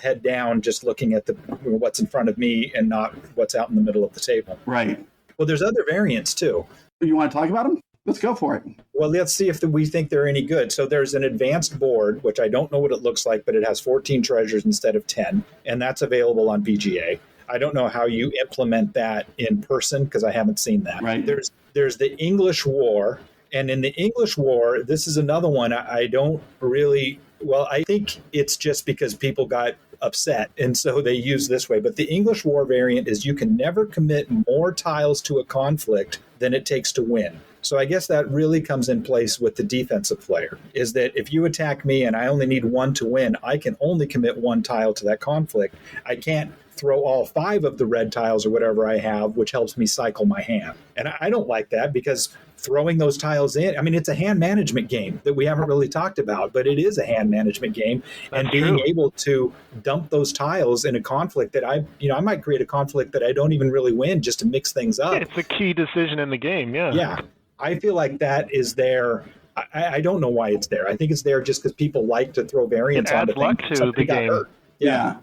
head down, just looking at what's in front of me and not what's out in the middle of the table. Right. Well, there's other variants too. You want to talk about them? Let's go for it. Well, let's see if we think they're any good. So there's an advanced board, which I don't know what it looks like, but it has 14 treasures instead of 10. And that's available on BGA. I don't know how you implement that in person because I haven't seen that. Right. There's the English War. And in the English War, this is another one I don't really, I think it's just because people got upset. And so they use this way. But the English War variant is you can never commit more tiles to a conflict than it takes to win. So I guess that really comes in place with the defensive player, is that if you attack me and I only need one to win, I can only commit one tile to that conflict. I can't throw all 5 of the red tiles or whatever I have, which helps me cycle my hand. And I don't like that because throwing those tiles in, it's a hand management game that we haven't really talked about, but it is a hand management game. That's and being true. able to dump those tiles in a conflict that I might create a conflict that I don't even really win just to mix things up. It's a key decision in the game, yeah. Yeah. I feel like that is there. I don't know why it's there. I think it's there just because people like to throw variants on adds luck to the game. Yeah.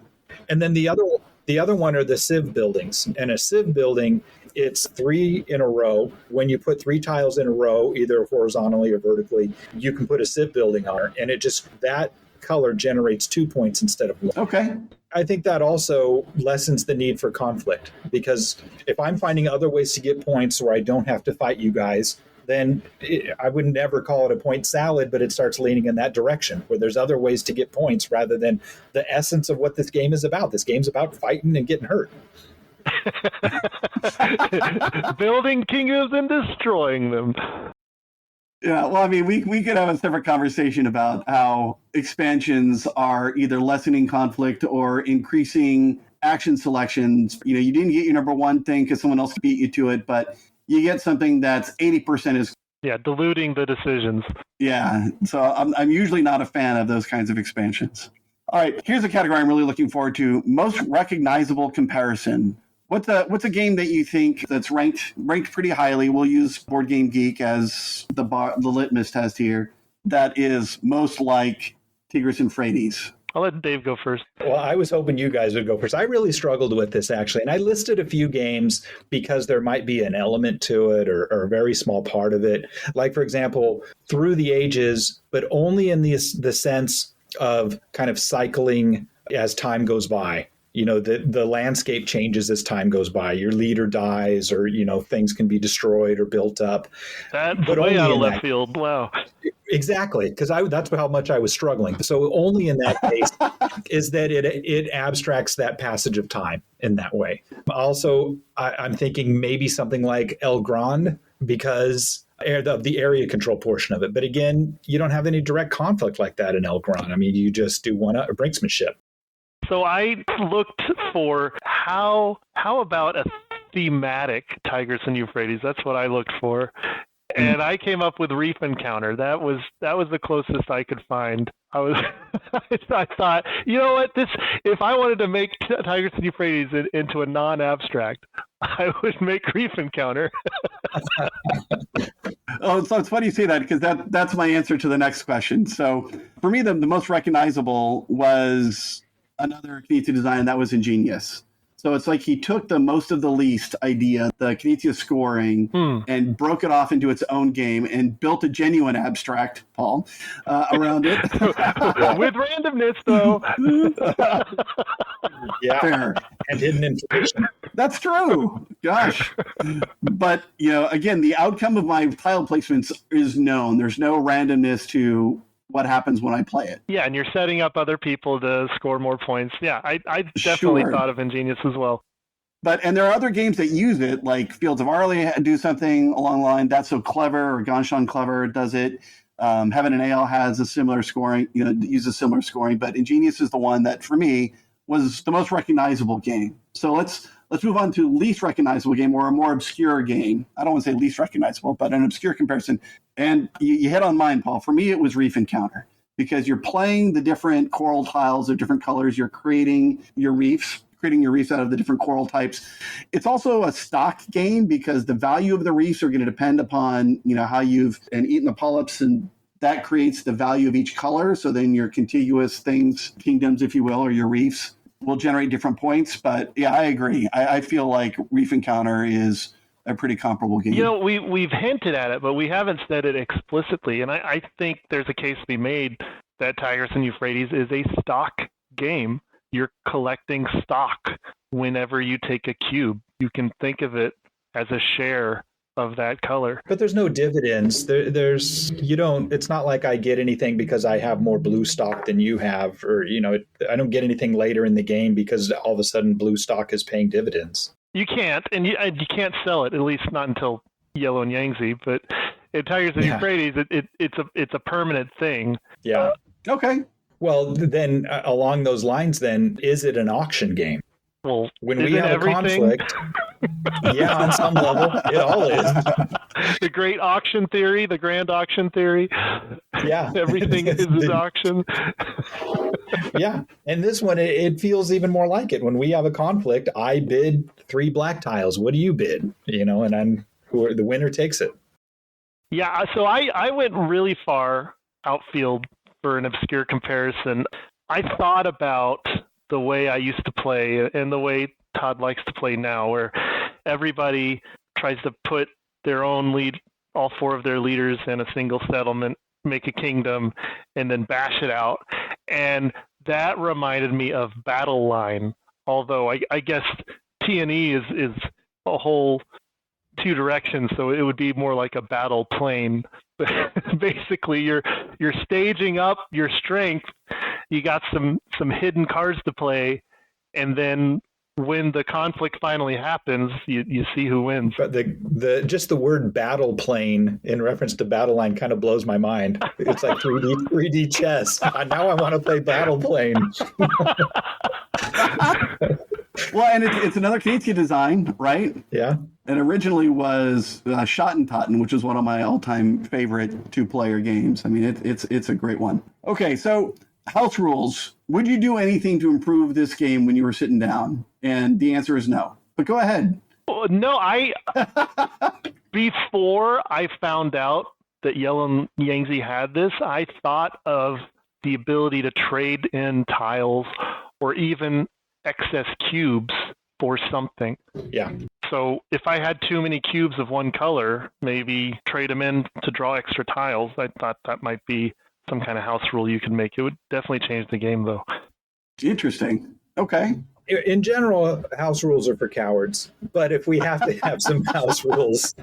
And then the other one are the sieve buildings. And a sieve building, it's 3 in a row. When you put 3 tiles in a row, either horizontally or vertically, you can put a sieve building on it. And that color generates 2 points instead of 1. Okay. I think that also lessens the need for conflict, because if I'm finding other ways to get points where I don't have to fight you guys, then I would never call it a point salad, but it starts leaning in that direction where there's other ways to get points rather than the essence of what this game is about. This game's about fighting and getting hurt. Building kingdoms and destroying them. Yeah, well, we could have a separate conversation about how expansions are either lessening conflict or increasing action selections. You didn't get your number one thing because someone else beat you to it, but you get something that's 80% is. Yeah, diluting the decisions. Yeah, so I'm usually not a fan of those kinds of expansions. All right, here's a category I'm really looking forward to: most recognizable comparison. What's a game that you think that's ranked pretty highly? We'll use Board Game Geek as the litmus test here. That is most like Tigris Euphrates. I'll let Dave go first. Well, I was hoping you guys would go first. I really struggled with this, actually. And I listed a few games because there might be an element to it or a very small part of it. Like, for example, Through the Ages, but only in the sense of kind of cycling as time goes by. The landscape changes as time goes by. Your leader dies, or things can be destroyed or built up. That's but way only out of in left that, field. Wow. Exactly, because that's how much I was struggling. So only in that case is that it abstracts that passage of time in that way. Also, I'm thinking maybe something like El Grande, because of the area control portion of it. But again, you don't have any direct conflict like that in El Grande. You just do brinksmanship. So I looked for how about a thematic Tigris and Euphrates. That's what I looked for. And I came up with Reef Encounter. That was the closest I could find. I thought, you know what, if I wanted to make Tigris and Euphrates into a non-abstract, I would make Reef Encounter. Oh, so it's funny you say that, because that's my answer to the next question. So for me, the most recognizable was another Knizia design, that was Ingenious. So it's like he took the most of the least idea, the Knizia scoring, and broke it off into its own game and built a genuine abstract, Paul, around it. With randomness, though. Yeah. Fair. And hidden information. That's true. Gosh. But, again, the outcome of my tile placements is known. There's no randomness to what happens when I play it. Yeah, and you're setting up other people to score more points. Yeah, I definitely thought of Ingenious as well. And there are other games that use it, like Fields of Arley do something along the line. That's So Clever, or Ganshan Clever does it. Heaven and Ale has a similar scoring, uses similar scoring. But Ingenious is the one that, for me, was the most recognizable game. So let's move on to least recognizable game, or a more obscure game. I don't want to say least recognizable, but an obscure comparison. And you hit on mine, Paul. For me, it was Reef Encounter, because you're playing the different coral tiles of different colors. You're creating your reefs out of the different coral types. It's also a stock game, because the value of the reefs are going to depend upon, how you've eaten the polyps, and that creates the value of each color. So then your contiguous things, kingdoms, if you will, or your reefs, will generate different points. But yeah, I agree. I feel like Reef Encounter is a pretty comparable game. We've hinted at it, but we haven't said it explicitly. And I think there's a case to be made that Tigris and Euphrates is a stock game. You're collecting stock whenever you take a cube. You can think of it as a share of that color. But there's no dividends. It's not like I get anything because I have more blue stock than you have, or, I don't get anything later in the game because all of a sudden blue stock is paying dividends. You can't, and you can't sell it, at least not until Yellow and Yangtze, but in Tigris and Euphrates, it's a permanent thing. Yeah. Okay. Well, then along those lines, then, is it an auction game? Well, when we have a conflict, yeah, on some level, it all is. The great auction theory, the grand auction theory. Yeah. Everything is an auction. Yeah. And this one, it feels even more like it. When we have a conflict, I bid 3 black tiles. What do you bid? And the winner takes it. Yeah. So I went really far outfield for an obscure comparison. I thought about the way I used to play and the way Todd likes to play now, where everybody tries to put their own all 4 of their leaders in a single settlement, make a kingdom, and then bash it out. And that reminded me of Battle Line, although I guess T&E is a whole 2 directions, so it would be more like a battle plane. Basically, you're staging up your strength. You got some hidden cards to play, and then when the conflict finally happens, you see who wins. But just the word battle plane in reference to Battle Line kind of blows my mind. It's like 3D chess. Now I want to play battle plane. Well, and it's another Knizia design, right? Yeah. It originally was Schottentotten, which is one of my all-time favorite 2-player games. I mean, it's a great one. Okay, so house rules. Would you do anything to improve this game when you were sitting down? And the answer is no. But go ahead. No, before I found out that Yellow and Yangtze had this, I thought of the ability to trade in tiles or even excess cubes for something. Yeah. So if I had too many cubes of one color, maybe trade them in to draw extra tiles. I thought that might be some kind of house rule you can make. It would definitely change the game, though. Interesting. Okay. In general, house rules are for cowards. But if we have to have some house rules,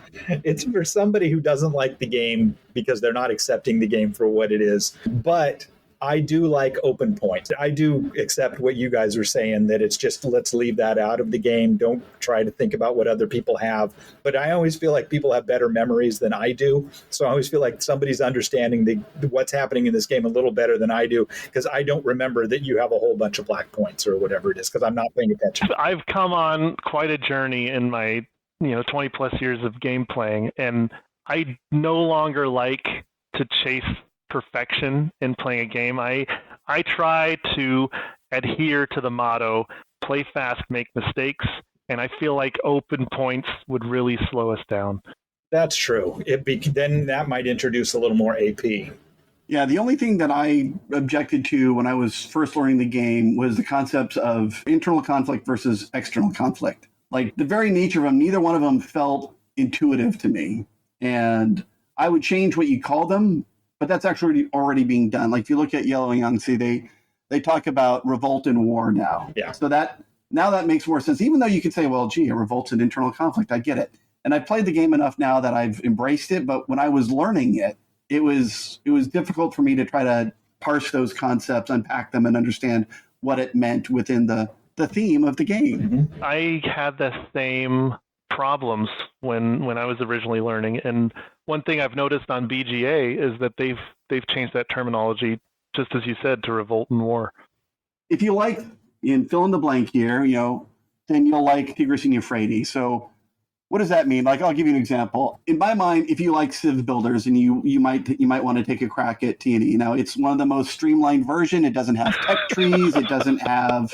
it's for somebody who doesn't like the game because they're not accepting the game for what it is. But I do like open points. I do accept what you guys are saying, that it's just, let's leave that out of the game. Don't try to think about what other people have. But I always feel like people have better memories than I do. So I always feel like somebody's understanding what's happening in this game a little better than I do, because I don't remember that you have a whole bunch of black points or whatever it is, because I'm not paying attention. I've come on quite a journey in my 20 plus years of game playing, and I no longer like to chase perfection in playing a game. I try to adhere to the motto, play fast, make mistakes, and I feel like open points would really slow us down. That's true. Then that might introduce a little more AP. Yeah, the only thing that I objected to when I was first learning the game was the concepts of internal conflict versus external conflict. Like the very nature of them, neither one of them felt intuitive to me. And I would change what you call them, but that's actually already being done. Like if you look at Yellow and Yangtze, they talk about revolt and war now. Yeah. So that makes more sense, even though you could say, well, gee, a revolt's an internal conflict. I get it. And I've played the game enough now that I've embraced it. But when I was learning it, it was difficult for me to try to parse those concepts, unpack them, and understand what it meant within the theme of the game. Mm-hmm. I had the same problems when I was originally learning. And one thing I've noticed on BGA is that they've changed that terminology, just as you said, to revolt and war. If you like, in fill in the blank here, then you'll like Tigris and Euphrates. So what does that mean? Like, I'll give you an example. In my mind, if you like Civ builders, and you might want to take a crack at T&E. Now, it's one of the most streamlined version. It doesn't have tech trees. It doesn't have,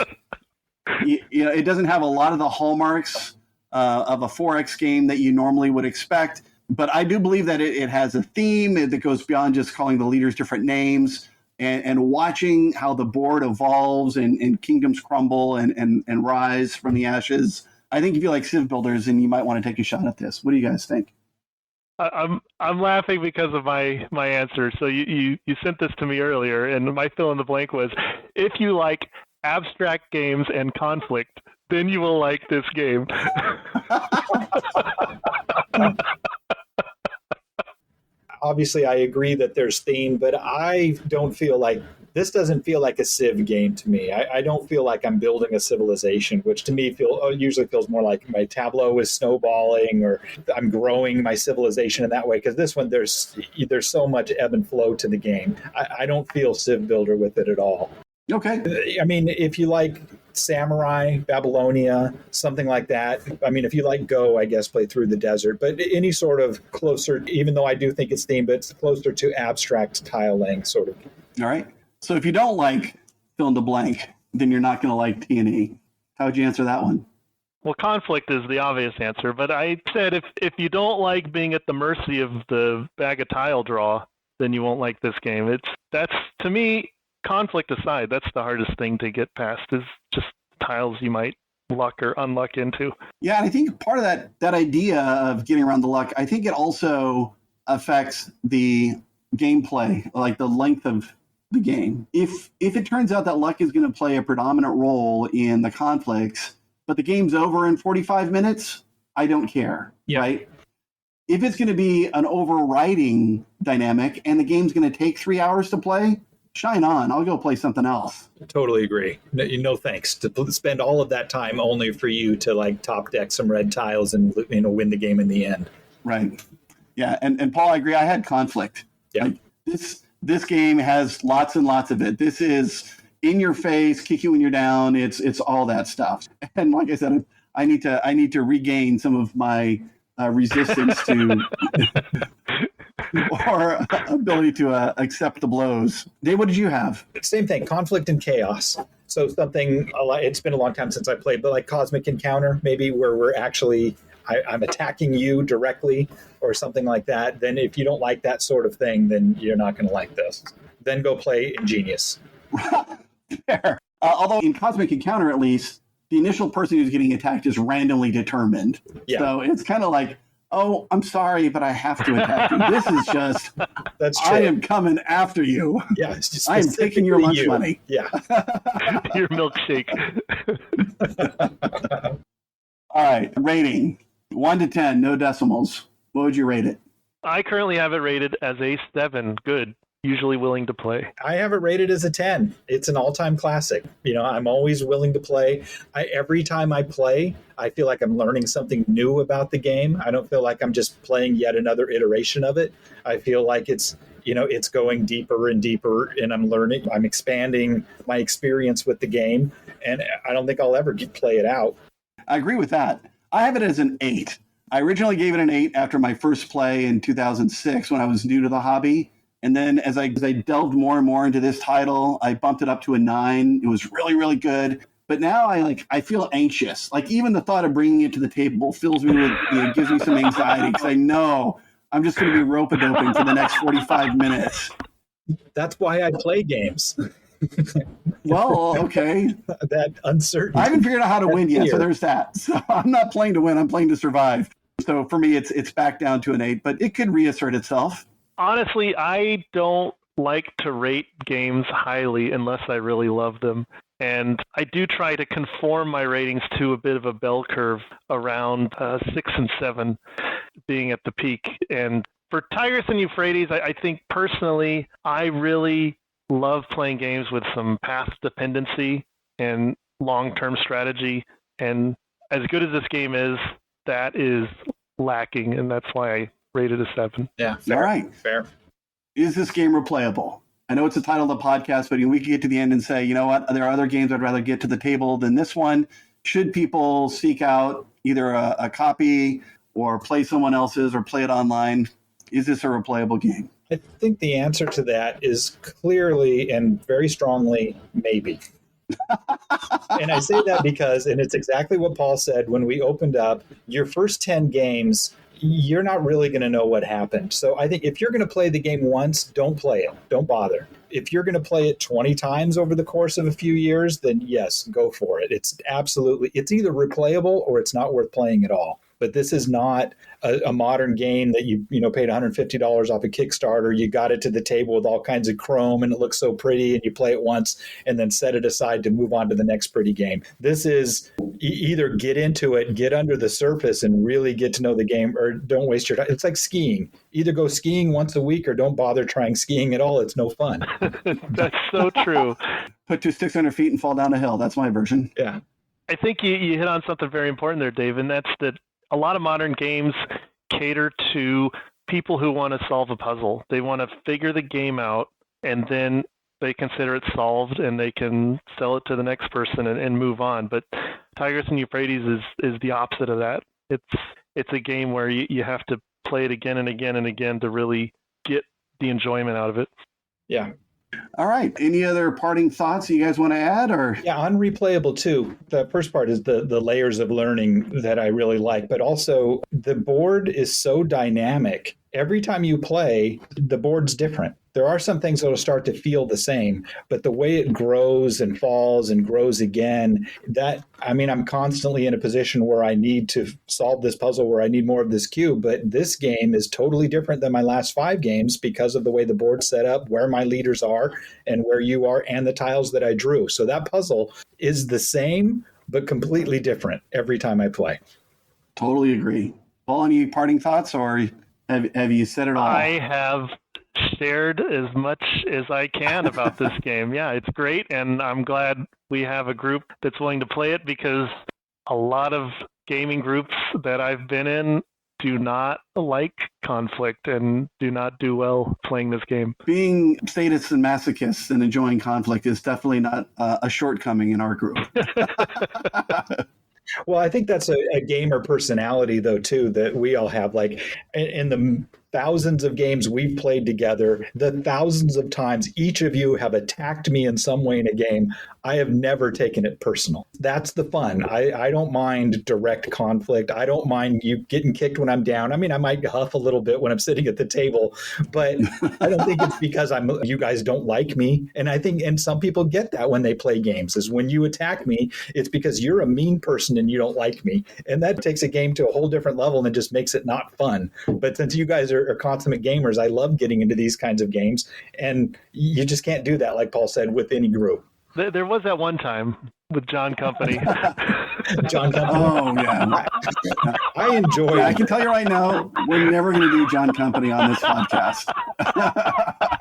it doesn't have a lot of the hallmarks of a 4X game that you normally would expect. But I do believe that it has a theme that goes beyond just calling the leaders different names, and watching how the board evolves and kingdoms crumble and rise from the ashes. I think if you like Civ builders, then you might want to take a shot at this. What do you guys think? I'm laughing because of my answer. So you sent this to me earlier, and my fill in the blank was, if you like abstract games and conflict, then you will like this game. Obviously, I agree that there's theme, but I don't feel like this doesn't feel like a Civ game to me. I don't feel like I'm building a civilization, which to me usually feels more like my tableau is snowballing, or I'm growing my civilization in that way. Because this one, there's so much ebb and flow to the game. I don't feel Civ builder with it at all. Okay. I mean, if you like Samurai, Babylonia, something like that. I mean, if you like Go, I guess play Through the Desert. But any sort of closer, even though I do think it's themed, but it's closer to abstract tile laying sort of. All right. So if you don't like fill in the blank, then you're not going to like T&E. How would you answer that one? Well, conflict is the obvious answer, but I said if you don't like being at the mercy of the bag of tile draw, then you won't like this game. That's to me, conflict aside, that's the hardest thing to get past, is just tiles you might luck or unluck into. Yeah, and I think part of that idea of getting around the luck, I think it also affects the gameplay, like the length of the game. If it turns out that luck is going to play a predominant role in the conflicts, but the game's over in 45 minutes, I don't care, right? If it's going to be an overriding dynamic and the game's going to take 3 hours to play, shine on. I'll go play something else. Totally agree. No thanks. To spend all of that time only for you to like top deck some red tiles and win the game in the end. Right. Yeah. And Paul, I agree. I had conflict. Yeah. Like, this game has lots and lots of it. This is in your face, kick you when you're down. It's all that stuff. And like I said, I need to regain some of my resistance to or ability to accept the blows. Dave, what did you have? Same thing, conflict and chaos. So something, it's been a long time since I played, but like Cosmic Encounter, maybe where we're actually, I'm attacking you directly or something like that. Then if you don't like that sort of thing, then you're not going to like this. Then go play Ingenious. Fair. Although in Cosmic Encounter, at least, the initial person who's getting attacked is randomly determined. Yeah. So it's kind of like, oh, I'm sorry, but I have to attack you. This is just, that's true. I am coming after you. Yeah, it's just I am taking your lunch money. Yeah. Your milkshake. All right, rating. 1 to 10, no decimals. What would you rate it? I currently have it rated as a 7. Good. Usually willing to play. I have it rated as a 10. It's an all-time classic. I'm always willing to play. Every time I play, I feel like I'm learning something new about the game. I don't feel like I'm just playing yet another iteration of it. I feel like it's going deeper and deeper, and I'm learning. I'm expanding my experience with the game, and I don't think I'll ever play it out. I agree with that. I have it as an 8. I originally gave it an 8 after my first play in 2006 when I was new to the hobby. And then as I delved more and more into this title, I bumped it up to a 9. It was really, really good. But now I feel anxious. Like even the thought of bringing it to the table fills me with, gives me some anxiety because I know I'm just going to be rope-a-doping for the next 45 minutes. That's why I play games. Well, okay. That uncertainty. I haven't figured out how to win yet, so there's that. So I'm not playing to win, I'm playing to survive. So for me, it's back down to an 8, but it could reassert itself. Honestly, I don't like to rate games highly unless I really love them. And I do try to conform my ratings to a bit of a bell curve around 6 and 7 being at the peak. And for Tigris and Euphrates, I think personally, I really love playing games with some path dependency and long-term strategy. And as good as this game is, that is lacking, and that's why I rated a 7. Yeah, fair. All right. Fair. Is this game replayable? I know it's the title of the podcast, but we could get to the end and say, you know what, there are other games I'd rather get to the table than this one. Should people seek out either a copy or play someone else's or play it online? Is this a replayable game? I think the answer to that is clearly and very strongly maybe. And I say that because, and it's exactly what Paul said when we opened up, your first 10 games, you're not really going to know what happened. So I think if you're going to play the game once, don't play it. Don't bother. If you're going to play it 20 times over the course of a few years, then yes, go for it. It's either replayable or it's not worth playing at all. But this is not a modern game that you paid $150 off a Kickstarter. You got it to the table with all kinds of chrome and it looks so pretty and you play it once and then set it aside to move on to the next pretty game. This is either get into it, get under the surface and really get to know the game, or don't waste your time. It's like skiing. Either go skiing once a week or don't bother trying skiing at all. It's no fun. That's so true. Put you 600 feet and fall down a hill. That's my version. Yeah. I think you hit on something very important there, Dave, and that's that a lot of modern games cater to people who want to solve a puzzle. They want to figure the game out, and then they consider it solved, and they can sell it to the next person and move on. But Tigris and Euphrates is the opposite of that. It's a game where you have to play it again and again and again to really get the enjoyment out of it. Yeah. All right. Any other parting thoughts you guys want to add? Or yeah, on Replayable too. The first part is the layers of learning that I really like, but also the board is so dynamic. Every time you play, the board's different. There are some things that will start to feel the same, but the way it grows and falls and grows again, I'm constantly in a position where I need to solve this puzzle, where I need more of this cube. But this game is totally different than my last 5 games because of the way the board's set up, where my leaders are and where you are, and the tiles that I drew. So that puzzle is the same, but completely different every time I play. Totally agree. Paul, any parting thoughts, or have you said it all? I have shared as much as I can about this game. Yeah, it's great, and I'm glad we have a group that's willing to play it, because a lot of gaming groups that I've been in do not like conflict and do not do well playing this game. Being sadists and masochists and enjoying conflict is definitely not a shortcoming in our group. Well, I think that's a gamer personality, though, too, that we all have. Like, in the thousands of games we've played together, the thousands of times each of you have attacked me in some way in a game, I have never taken it personal. That's the fun. I don't mind direct conflict. I don't mind you getting kicked when I'm down. I mean, I might huff a little bit when I'm sitting at the table, but I don't think it's because you guys don't like me. And I think, and some people get that when they play games, is when you attack me, it's because you're a mean person and you don't like me. And that takes a game to a whole different level and just makes it not fun. But since you guys are consummate gamers, I love getting into these kinds of games. And you just can't do that, like Paul said, with any group. There was that one time with John Company. John Company. Oh, yeah. I enjoy it. I can tell you right now, we're never going to do John Company on this podcast.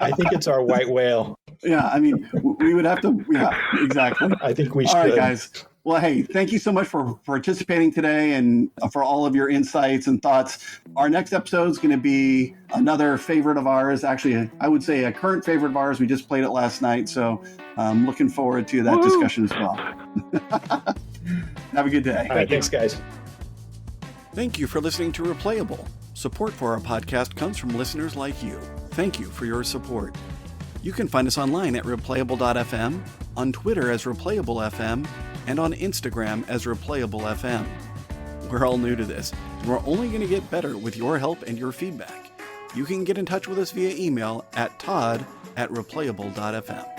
I think it's our white whale. Yeah, I mean, we would have to, yeah, exactly. I think we should. All right, guys. Well, hey, thank you so much for participating today and for all of your insights and thoughts. Our next episode is going to be another favorite of ours. Actually, I would say a current favorite of ours. We just played it last night, so I'm looking forward to that discussion as well. Have a good day. All right, thanks, guys. Thank you for listening to Replayable. Support for our podcast comes from listeners like you. Thank you for your support. You can find us online at replayable.fm, on Twitter as ReplayableFM, and on Instagram as ReplayableFM. We're all new to this, and we're only going to get better with your help and your feedback. You can get in touch with us via email at todd@replayable.fm.